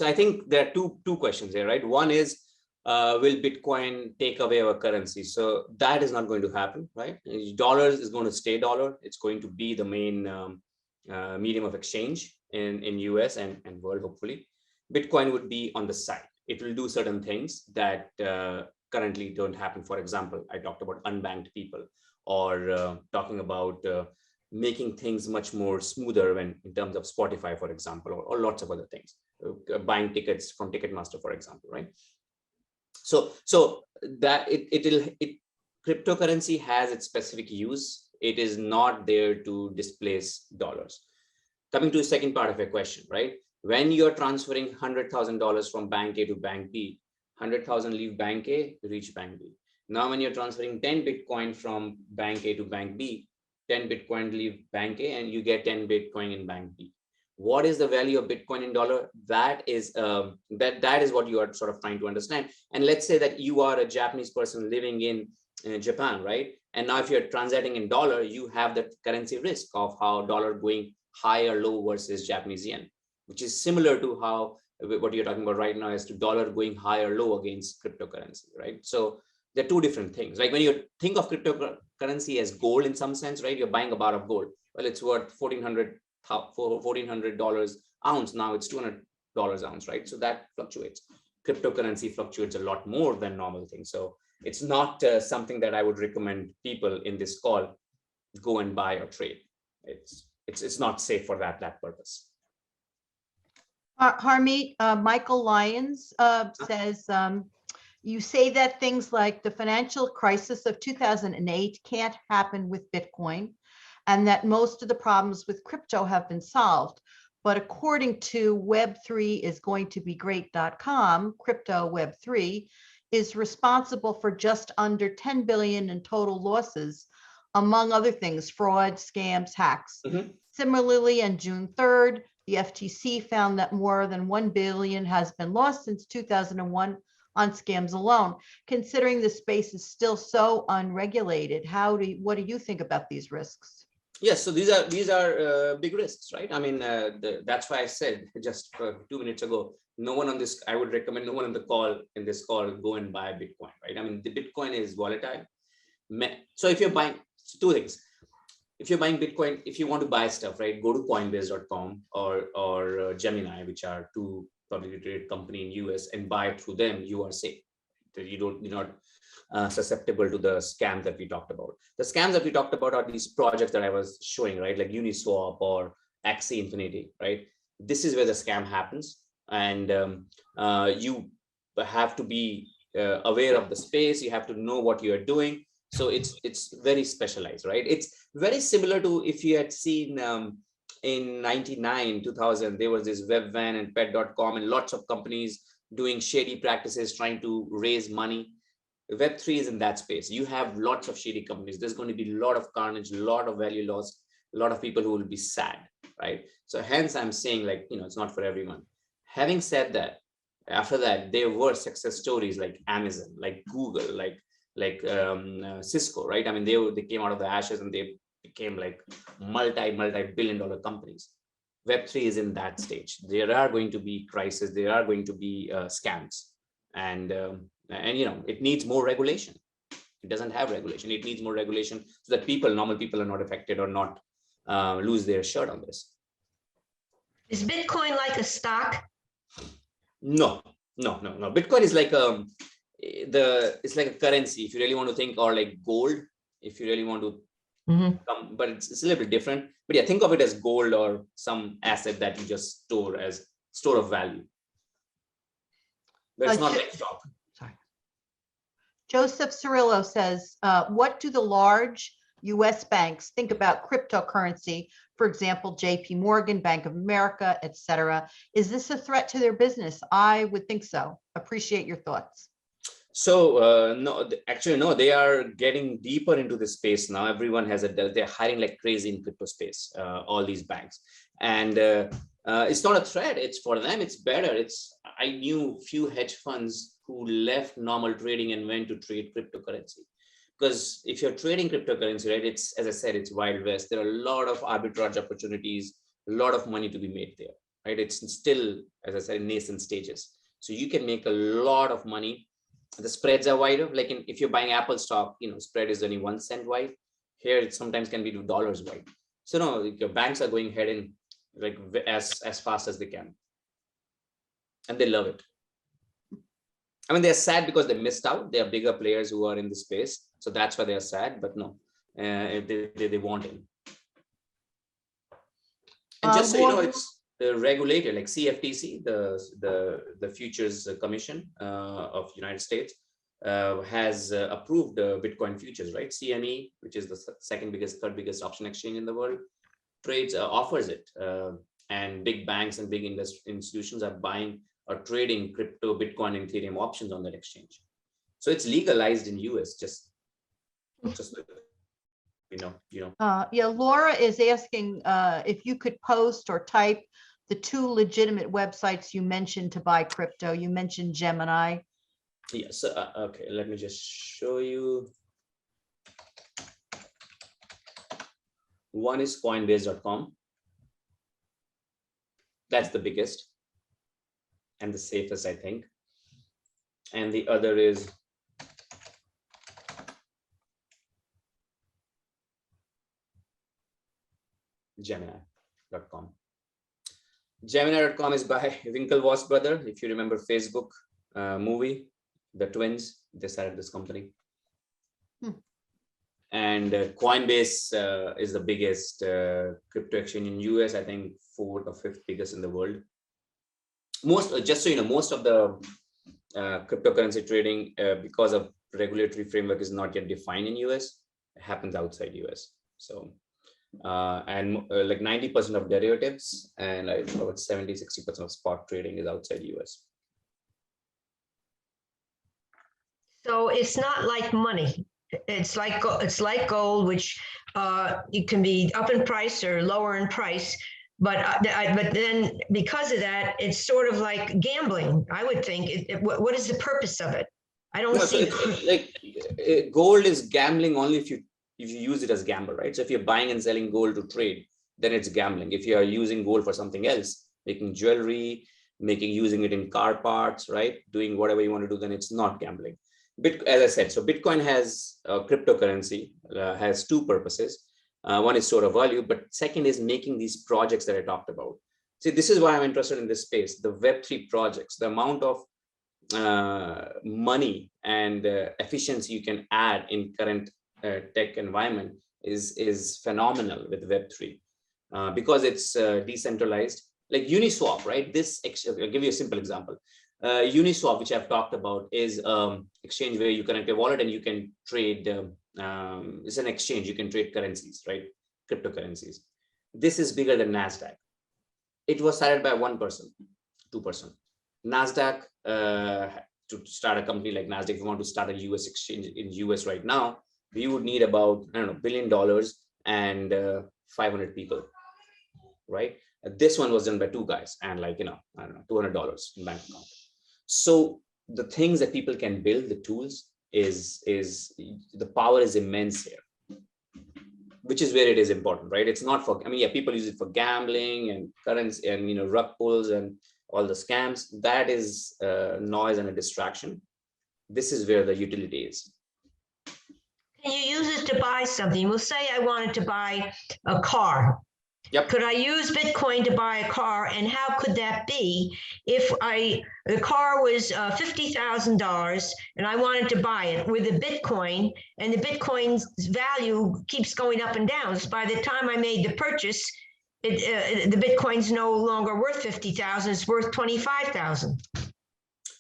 I think there are two questions here, right? One is, will Bitcoin take away our currency? So that is not going to happen, right? Dollars is going to stay dollar. It's going to be the main medium of exchange in US and world, hopefully. Bitcoin would be on the side. It will do certain things that currently don't happen. For example, I talked about unbanked people, or talking about making things much more smoother in terms of Spotify, for example, or lots of other things, buying tickets from Ticketmaster, for example, right? So that cryptocurrency has its specific use. It is not there to displace dollars. Coming to the second part of your question, right? When you're transferring $100,000 from bank A to bank B, 100,000 leave bank A, reach bank B. Now, when you're transferring 10 Bitcoin from bank A to bank B, 10 Bitcoin leave bank A and you get 10 Bitcoin in bank B. What is the value of Bitcoin in dollar? That is what you are sort of trying to understand. And let's say that you are a Japanese person living in Japan, right? And now if you're transacting in dollar, you have the currency risk of how dollar going high or low versus Japanese yen, which is similar to how what you're talking about right now is to dollar going high or low against cryptocurrency, right? So they're two different things. Like when you think of cryptocurrency as gold in some sense, right? You're buying a bar of gold. Well, it's worth $1,400 ounce. Now it's $200 ounce, right? So that fluctuates. Cryptocurrency fluctuates a lot more than normal things. So it's not something that I would recommend people in this call go and buy or trade. It's not safe for that purpose. Harmeet, Michael Lyons says, you say that things like the financial crisis of 2008 can't happen with Bitcoin, and that most of the problems with crypto have been solved. But according to Web3 is going to be great.com, crypto Web3 is responsible for just under 10 billion in total losses, among other things, fraud, scams, hacks. Mm-hmm. Similarly, on June 3rd, the FTC found that more than 1 billion has been lost since 2001 on scams alone. Considering the space is still so unregulated, what do you think about these risks? Yes, so these are big risks, right? I mean, that's why I said just 2 minutes ago, no one on this, I would recommend no one on the call, in this call, go and buy Bitcoin, right? I mean, the Bitcoin is volatile. So if you're buying, two things. if you're buying Bitcoin, if you want to buy stuff, right, go to Coinbase.com or Gemini, which are two publicly traded company in US, and buy it through them. You are safe. You're not susceptible to the scams that we talked about. The scams that we talked about are these projects that I was showing, right, like Uniswap or Axie Infinity, right? This is where the scam happens, and you have to be aware of the space. You have to know what you are doing. So it's very specialized, right? It's very similar to if you had seen in 99, 2000, there was this Webvan and Pet.com and lots of companies doing shady practices, trying to raise money. Web3 is in that space. You have lots of shady companies. There's going to be a lot of carnage, a lot of value loss, a lot of people who will be sad, right? So hence I'm saying, like, it's not for everyone. Having said that, after that, there were success stories like Amazon, like Google, like Cisco, right? I mean, they came out of the ashes and they became like multi-billion-dollar companies. Web3 is in that stage. There are going to be crises. There are going to be scams, and it needs more regulation. It doesn't have regulation. It needs more regulation so that normal people, are not affected or not lose their shirt on this. Is Bitcoin like a stock? No. Bitcoin is like it's like a currency, if you really want to think, or like gold, if you really want to come, but it's a little bit different. But yeah, think of it as gold or some asset that you just store as store of value. But it's not like stock. Sorry. Joseph Cirillo says, what do the large US banks think about cryptocurrency? For example, JP Morgan, Bank of America, etc. Is this a threat to their business? I would think so. Appreciate your thoughts. So no, actually, no, they are getting deeper into this space now. Everyone has they're hiring like crazy in crypto space, all these banks. And it's not a threat. It's for them, it's better. I knew few hedge funds who left normal trading and went to trade cryptocurrency. Because if you're trading cryptocurrency, right, it's, as I said, it's Wild West. There are a lot of arbitrage opportunities, a lot of money to be made there, right? It's still, as I said, in nascent stages. So you can make a lot of money. The spreads are wider. Like if you're buying Apple stock, spread is only 1 cent wide. Here, it sometimes can be $2 wide. So no, your banks are going ahead and like as fast as they can. And they love it. I mean, they're sad because they missed out. There are bigger players who are in the space. So that's why they're sad, but no, they want him. And just so you know, it's the regulator, like CFTC, the Futures Commission of United States, has approved Bitcoin futures, right? CME, which is the third biggest option exchange in the world, trades, offers it. And big banks and big institutions are buying or trading crypto, Bitcoin, and Ethereum options on that exchange. So it's legalized in US, just yeah, Laura is asking if you could post or type the 2 legitimate websites you mentioned to buy crypto. You mentioned Gemini. Yes. Okay, let me just show you. One is Coinbase.com. That's the biggest and the safest, I think. And the other is Gemini.com. Gemini.com is by Winklevoss brother. If you remember Facebook movie, the twins, they started this company. And Coinbase is the biggest crypto exchange in US, I think 4th or 5th biggest in the world. Just so you know, most of the cryptocurrency trading, because of regulatory framework, is not yet defined in US. It happens outside US. So like 90% of derivatives and about 70-60% of spot trading is outside US. So it's not like money. It's like gold, which it can be up in price or lower in price. But then because of that, it's sort of like gambling, I would think. What is the purpose of it? I don't see. Like gold is gambling only if you use it as gamble, right? So if you're buying and selling gold to trade, then it's gambling. If you are using gold for something else, making jewelry, using it in car parts, right? Doing whatever you want to do, then it's not gambling. As I said, so Bitcoin has cryptocurrency has 2 purposes. One is store of value, but second is making these projects that I talked about. See, this is why I'm interested in this space, the Web3 projects, the amount of money and efficiency you can add in current tech environment is phenomenal with Web3 because it's decentralized, like Uniswap, right? I'll give you a simple example. Uniswap, which I've talked about, is exchange where you connect a wallet and you can trade. It's an exchange, you can trade currencies, right? Cryptocurrencies. This is bigger than NASDAQ. It was started by one person, 2%. NASDAQ, to start a company like NASDAQ, if you want to start a US exchange in US right now, you would need about, I don't know, $1 billion and 500 people, right? This one was done by 2 guys and like, I don't know, $200 in bank account. So the things that people can build, the tools, is the power is immense here, which is where it is important, right? It's not for, people use it for gambling and currency and, rug pulls and all the scams. That is noise and a distraction. This is where the utility is. Can you use it to buy something? We'll say I wanted to buy a car. Yep. Could I use Bitcoin to buy a car? And how could that be if the car was $50,000 and I wanted to buy it with a Bitcoin, and the Bitcoin's value keeps going up and down? So by the time I made the purchase, the Bitcoin's no longer worth 50,000, it's worth 25,000.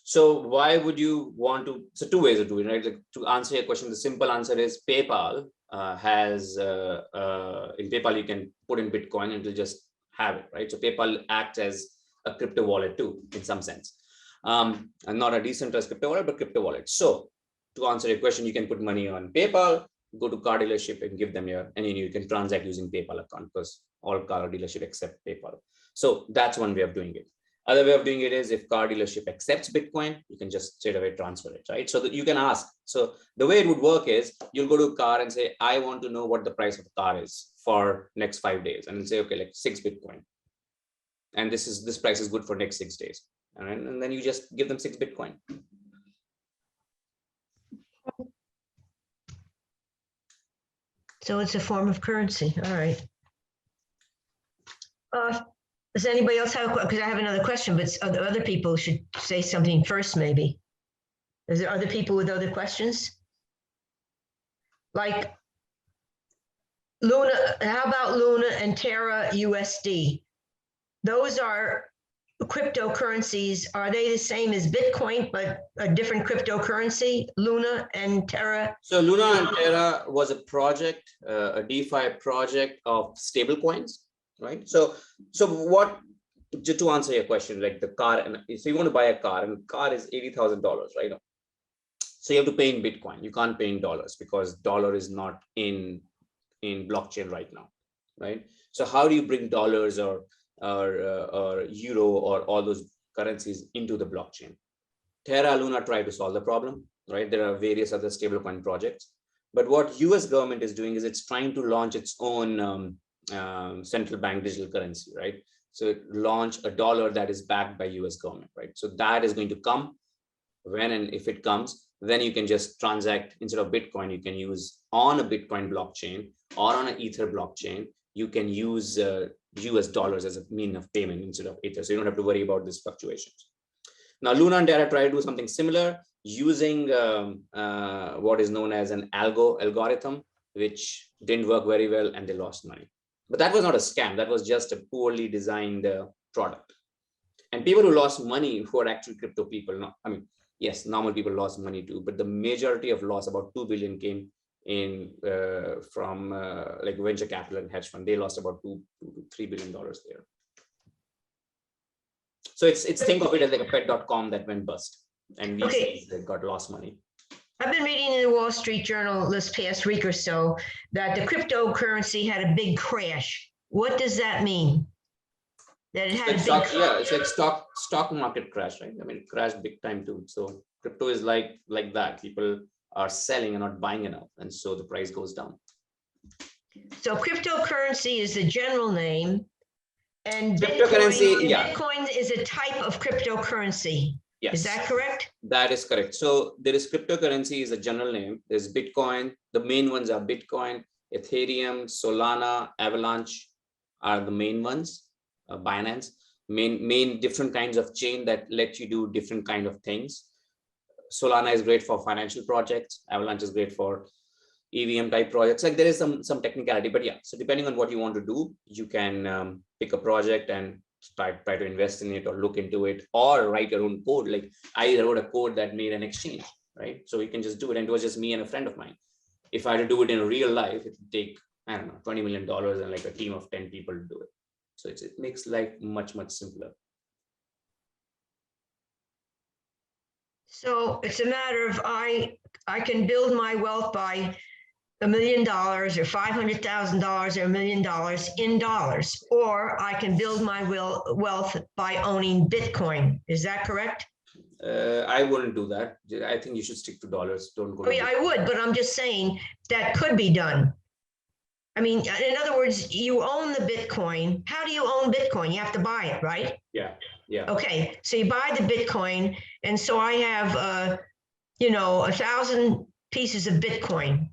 So why would you want to, so 2 ways of doing it, right? Like, to answer your question, the simple answer is PayPal has, in PayPal, you can put in Bitcoin and it'll just have it, right? So PayPal acts as a crypto wallet too, in some sense. And not a decentralized crypto wallet, but crypto wallet. So to answer your question, you can put money on PayPal, go to car dealership and give them and you can transact using PayPal account because all car dealership accept PayPal. So that's one way of doing it. Other way of doing it is if car dealership accepts Bitcoin, you can just straight away transfer it, right? So that you can ask. So the way it would work is you'll go to a car and say, I want to know what the price of the car is for next 5 days. And say, okay, like 6 Bitcoin. And this price is good for next 6 days. And then you just give them 6 Bitcoin. So it's a form of currency. All right. Does anybody else have, because I have another question, but other people should say something first, maybe. Is there other people with other questions? Like Luna, how about Luna and Terra USD? Those are cryptocurrencies. Are they the same as Bitcoin, but a different cryptocurrency, Luna and Terra? So Luna and Terra was a project, a DeFi project of stable coins. Right. So what, to answer your question, like the car, and so you want to buy a car, and the car is $80,000, right? So you have to pay in Bitcoin. You can't pay in dollars because dollar is not in blockchain right now, right? So how do you bring dollars or euro or all those currencies into the blockchain? Terra, Luna try to solve the problem, right? There are various other stablecoin projects, but what US government is doing is it's trying to launch its own central bank digital currency, right? So launch a dollar that is backed by US government, right? So that is going to come. When and if it comes, then you can just transact instead of Bitcoin, you can use on a Bitcoin blockchain or on an Ether blockchain, you can use US dollars as a mean of payment instead of Ether. So you don't have to worry about these fluctuations. Now, Luna and Terra try to do something similar using what is known as an algorithm, which didn't work very well and they lost money. But that was not a scam. That was just a poorly designed product. And people who lost money who are actually crypto people, yes, normal people lost money too, but the majority of loss, about 2 billion, came in from like venture capital and hedge fund. They lost about $2 to $3 billion there. So it's think of it as like a pet.com that went bust, and VCs that got lost money. I've been reading in the Wall Street Journal this past week or so that the cryptocurrency had a big crash. What does that mean? That it had a big crash? Yeah, it's like stock market crash, right? It crashed big time too. So crypto is like that. People are selling and not buying enough, and so the price goes down. So cryptocurrency is the general name, and cryptocurrency, Bitcoin is a type of cryptocurrency. Yes. Is that correct? That is correct. So there is cryptocurrency is a general name. There's Bitcoin. The main ones are Bitcoin, Ethereum, Solana, Avalanche are the main ones. Binance, main different kinds of chain that let you do different kind of things. Solana is great for financial projects. Avalanche is great for EVM type projects. Like there is some technicality, but yeah. So depending on what you want to do, you can pick a project and try to invest in it or look into it or write your own code. Like I wrote a code that made an exchange, right? So you can just do it. And it was just me and a friend of mine. If I had to do it in real life, it would take, I don't know, $20 million and like a team of 10 people to do it. So it makes life much, much simpler. So it's a matter of I can build my wealth by $1 million or $500,000 or $1 million in dollars, or I can build my wealth by owning Bitcoin. Is that correct? I wouldn't do that. I think you should stick to dollars. Don't go. Oh, yeah, I would, but I'm just saying that could be done. I mean, in other words, you own the Bitcoin. How do you own Bitcoin? You have to buy it, right? Yeah. Yeah. Okay, so you buy the Bitcoin, and so I have, 1,000 pieces of Bitcoin.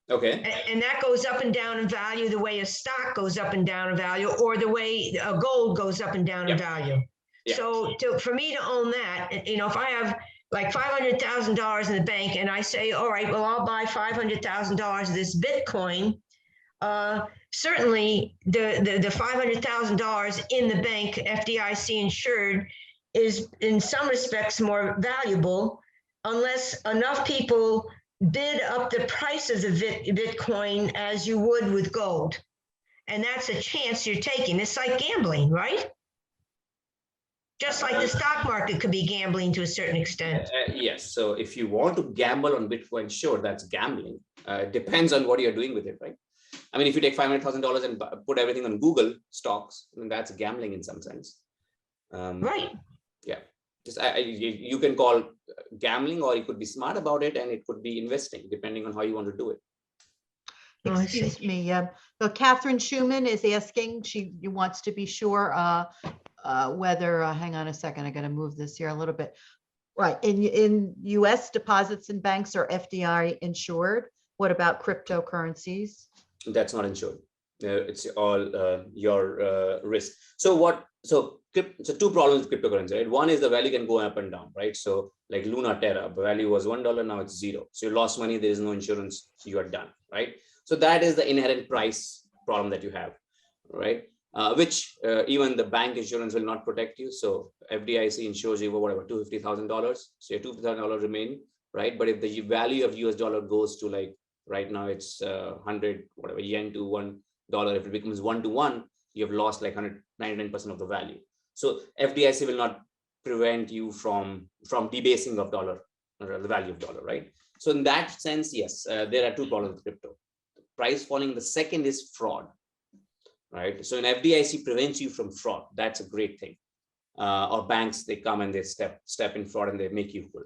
Okay. And that goes up and down in value the way a stock goes up and down in value, or the way a gold goes up and down in value. Yeah. So for me to own that, if I have like $500,000 in the bank and I say, all right, well, I'll buy $500,000 of this Bitcoin. Certainly the $500,000 in the bank, FDIC insured, is in some respects more valuable unless enough people bid up the price of the Bitcoin as you would with gold. And that's a chance you're taking. It's like gambling, right? Just like the stock market could be gambling to a certain extent. Yes. So if you want to gamble on Bitcoin, sure, that's gambling. Depends on what you're doing with it, right? I mean, if you take $500,000 and put everything on Google stocks, I mean, that's gambling in some sense. Right. Yeah. You can call gambling, or you could be smart about it, and it could be investing, depending on how you want to do it. Excuse me. Catherine Schumann is asking, she wants to be sure whether, hang on a second, I got to move this here a little bit. Right. In US, deposits in banks are FDI insured. What about cryptocurrencies? That's not insured. It's all your risk. So two problems with cryptocurrency, right? One is the value can go up and down, right? So like Luna Terra, the value was $1, now it's $0. So you lost money, there is no insurance, you are done, right? So that is the inherent price problem that you have, right? Which even the bank insurance will not protect you. So FDIC insures you for whatever, $250,000. So your $250,000 remain, right? But if the value of US dollar goes to, like right now it's 100 whatever yen to $1, if it becomes 1 to 1, you have lost like 199% of the value. So FDIC will not prevent you from debasing of dollar, or the value of dollar, right? So in that sense, yes, there are two problems with crypto. Price falling. The second is fraud, right? So an FDIC prevents you from fraud. That's a great thing. Or banks, they come and they step in fraud and they make you whole.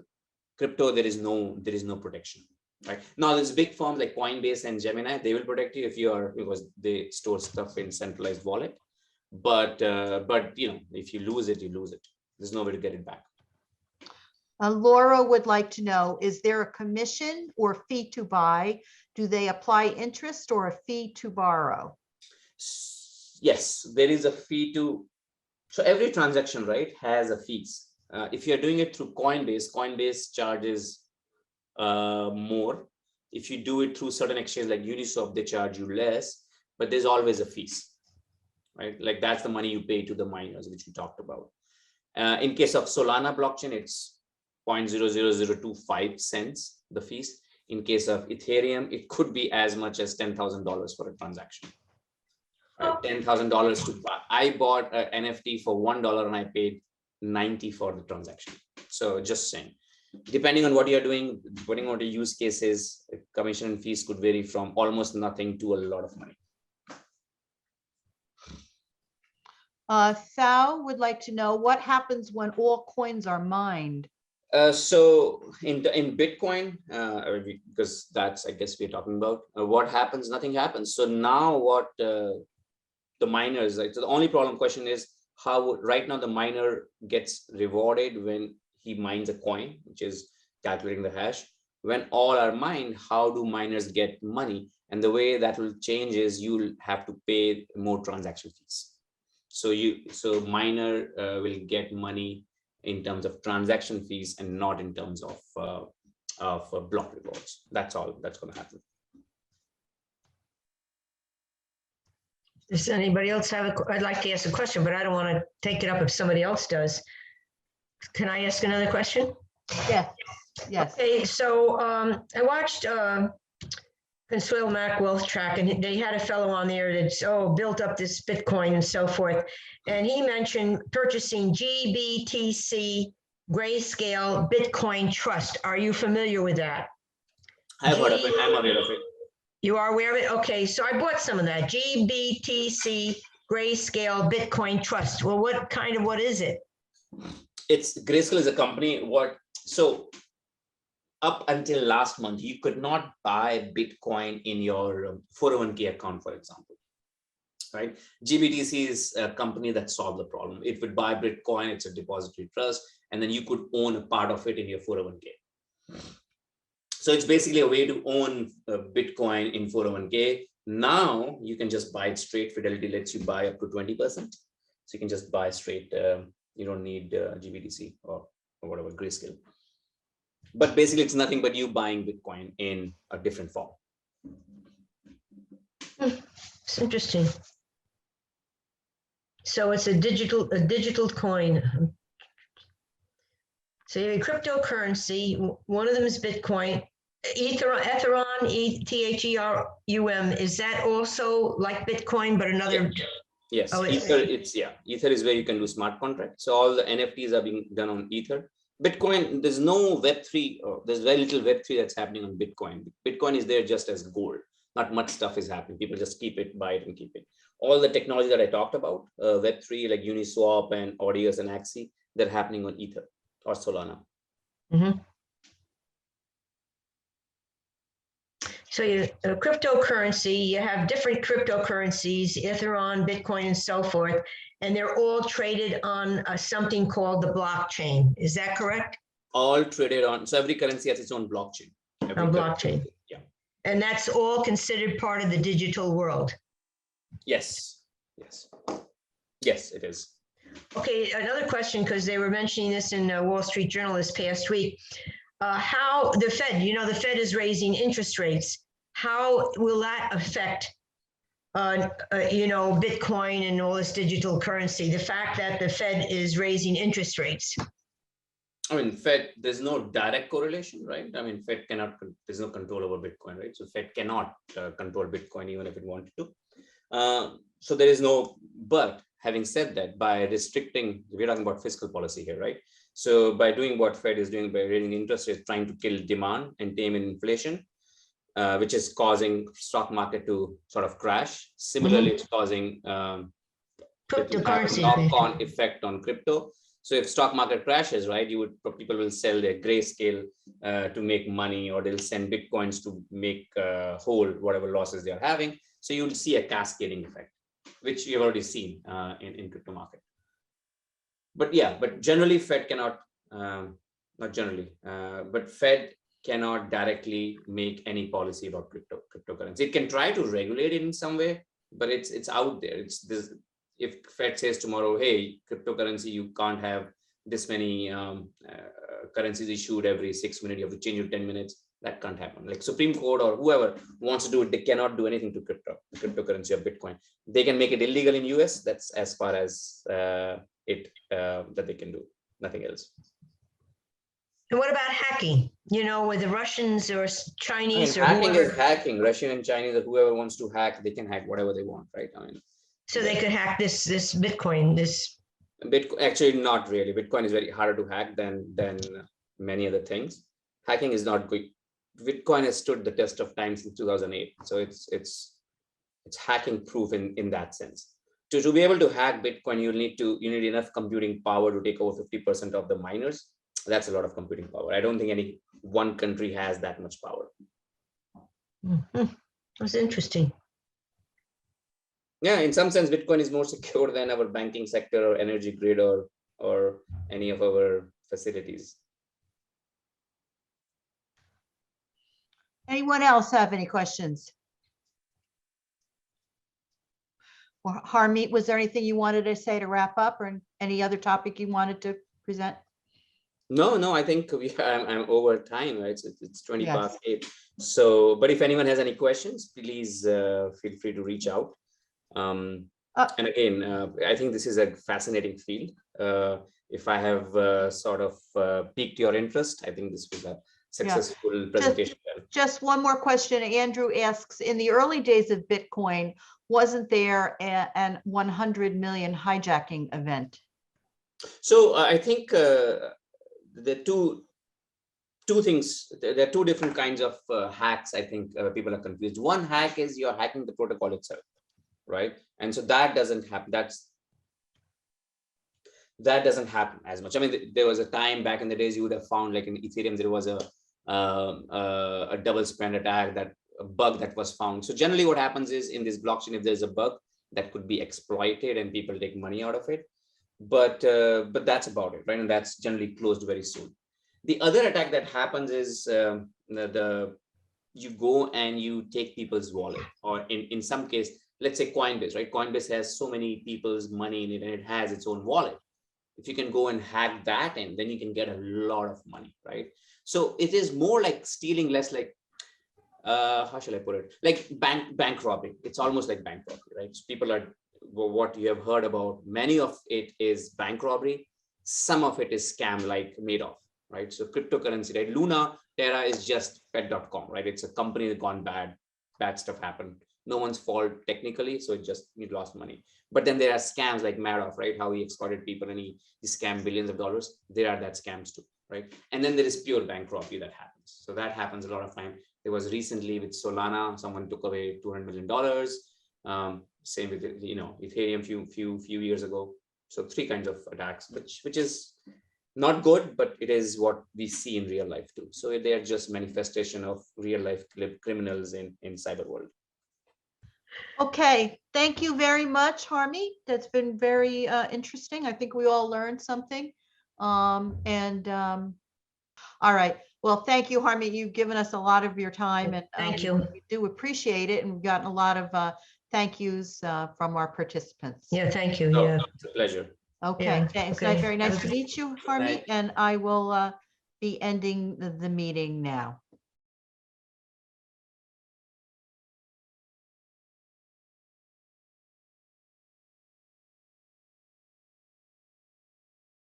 Crypto, there is no protection, right? Now there's big firms like Coinbase and Gemini, they will protect you because they store stuff in centralized wallet. But if you lose it, you lose it. There's no way to get it back. Laura would like to know, is there a commission or fee to buy? Do they apply interest or a fee to borrow? Yes, there is a fee to, so every transaction, right, has a fees. If you're doing it through Coinbase charges more. If you do it through certain exchanges like Uniswap, they charge you less, but there's always a fees, right? Like that's the money you pay to the miners, which we talked about. In case of Solana blockchain, it's 0.00025 cents, the fees. In case of Ethereum, it could be as much as $10,000 for a transaction. Right? $10,000 to buy. I bought an NFT for $1 and I paid 90 for the transaction. So just saying, depending on what you're doing, depending on the use cases, commission and fees could vary from almost nothing to a lot of money. Thao would like to know what happens when all coins are mined. So in Bitcoin, because that's, I guess, we're talking about what happens, nothing happens. So now what the miners, so the only question is how right now the miner gets rewarded when he mines a coin, which is calculating the hash. When all are mined, how do miners get money? And the way that will change is you'll have to pay more transaction fees. So miner will get money in terms of transaction fees and not in terms of block rewards. That's all that's going to happen. Does anybody else have I'd like to ask a question, but I don't want to take it up if somebody else does. Can I ask another question? Yes, yes. Okay, so I watched Consuelo Mac Wealth Track, and they had a fellow on there that's built up this Bitcoin and so forth. And he mentioned purchasing GBTC Grayscale Bitcoin Trust. Are you familiar with that? I've heard of it. I'm aware of it. You are aware of it? Okay, so I bought some of that. GBTC Grayscale Bitcoin Trust. Well, what is it? It's Grayscale is a company. So up until last month, you could not buy Bitcoin in your 401k account, for example, right? GBTC is a company that solved the problem. It would buy Bitcoin, it's a depository trust, and then you could own a part of it in your 401k. So it's basically a way to own Bitcoin in 401k. Now you can just buy it straight. Fidelity lets you buy up to 20%. So you can just buy straight. You don't need GBTC or whatever, Grayscale. But basically it's nothing but you buying Bitcoin in a different form. It's interesting. So it's a digital coin. So you have a cryptocurrency. One of them is Bitcoin. Ethereum, E-T-H-E-R-U-M. Is that also like Bitcoin, but another? Yeah. Yes, Oh, Ether. Ether is where you can do smart contracts. So all the NFTs are being done on Ether. Bitcoin, there's no Web3, or there's very little Web3 that's happening on Bitcoin. Bitcoin is there just as gold. Not much stuff is happening. People just keep it, buy it, and keep it. All the technology that I talked about, Web3 like Uniswap and Audius and Axie, they're happening on Ether or Solana. Mm-hmm. So cryptocurrency, you have different cryptocurrencies, Ethereum, Bitcoin, and so forth, and they're all traded on something called the blockchain. Is that correct? All traded on, so every currency has its own blockchain. Blockchain. Yeah. And that's all considered part of the digital world. Yes. Yes. Yes, it is. Okay, another question, because they were mentioning this in Wall Street Journal this past week. How the Fed, the Fed is raising interest rates. How will that affect, Bitcoin and all this digital currency? The fact that the Fed is raising interest rates. I mean, Fed, there's no direct correlation, right? I mean, Fed cannot, there's no control over Bitcoin, right? So Fed cannot control Bitcoin even if it wanted to. So there is no, but having said that, by restricting, we're talking about fiscal policy here, right? So by doing what Fed is doing, by raising interest rates, trying to kill demand and tame inflation, which is causing stock market to sort of crash. Similarly, it's causing Cryptocurrency knock-on effect on crypto. So if stock market crashes, right, people will sell their Grayscale to make money, or they'll send Bitcoins to make whole whatever losses they're having. So you'll see a cascading effect, which you've already seen in crypto market. But yeah, but generally Fed cannot, not generally, but Fed cannot directly make any policy about cryptocurrency. It can try to regulate it in some way, but it's out there. It's this. If Fed says tomorrow, hey, cryptocurrency, you can't have this many currencies issued every 6 minutes, you have to change it 10 minutes. That can't happen. Like Supreme Court or whoever wants to do it, they cannot do anything to cryptocurrency or Bitcoin. They can make it illegal in US. That's as far as that they can do. Nothing else. And what about hacking? With the Russians or Chinese, I mean, or hacking whoever. is hacking. Russian and Chinese, or whoever wants to hack, they can hack whatever they want, right? I mean, So they could hack this Bitcoin, Bitcoin, actually not really. Bitcoin is very harder to hack than many other things. Hacking is not good. Bitcoin has stood the test of time since 2008, so it's hacking proof in that sense. To be able to hack Bitcoin, you need enough computing power to take over 50% of the miners. That's a lot of computing power. I don't think any one country has that much power. That's interesting. Yeah, in some sense, Bitcoin is more secure than our banking sector or energy grid or any of our facilities. Anyone else have any questions? Or Harmeet, was there anything you wanted to say to wrap up, or any other topic you wanted to present? No, I think I'm over time, right? It's 20 Yes. past 8. So, but if anyone has any questions, please feel free to reach out. And again, I think this is a fascinating field. If I have sort of piqued your interest, I think this was a successful presentation. Just one more question. Andrew asks, in the early days of Bitcoin, wasn't there an 100 million hijacking event? So I think the two things, there are two different kinds of hacks. I think people are confused. One hack is you're hacking the protocol itself, right? And so that doesn't happen. That doesn't happen as much. I mean, there was a time back in the days you would have found, like in Ethereum, there was a double spend attack, that a bug that was found. So generally what happens is, in this blockchain, if there's a bug, that could be exploited and people take money out of it. But that's about it, right? And that's generally closed very soon. The other attack that happens is you go and you take people's wallet, or in some case, let's say Coinbase, right? Coinbase has so many people's money in it, and it has its own wallet. If you can go and hack that, and then you can get a lot of money, right? So it is more like stealing, less like how shall I put it? Like bank robbing. It's almost like bank robbery, right? So people are, what you have heard about, many of it is bank robbery. Some of it is scam, like Madoff, right? So cryptocurrency, right? Luna, Terra is just pet.com, right? It's a company that gone bad stuff happened. No one's fault technically, so you lost money. But then there are scams like Madoff, right? How he exploited people and he scammed billions of dollars. There are that scams too, right? And then there is pure bank robbery that happens. So that happens a lot of time. There was recently with Solana, someone took away $200 million. Same with Ethereum few years ago. So three kinds of attacks, which is not good, but it is what we see in real life too. So they are just manifestation of real life criminals in cyber world. Okay, thank you very much, Harmeet. That's been very interesting. I think we all learned something. All right. Well, thank you, Harmeet. You've given us a lot of your time, and Thank you. we do appreciate it. And we've gotten a lot of thank yous from our participants. Yeah, thank you. Oh, Yeah. it's a pleasure. Okay, Yeah, thanks. okay. Very nice to meet you, Harmeet. And I will be ending the meeting now.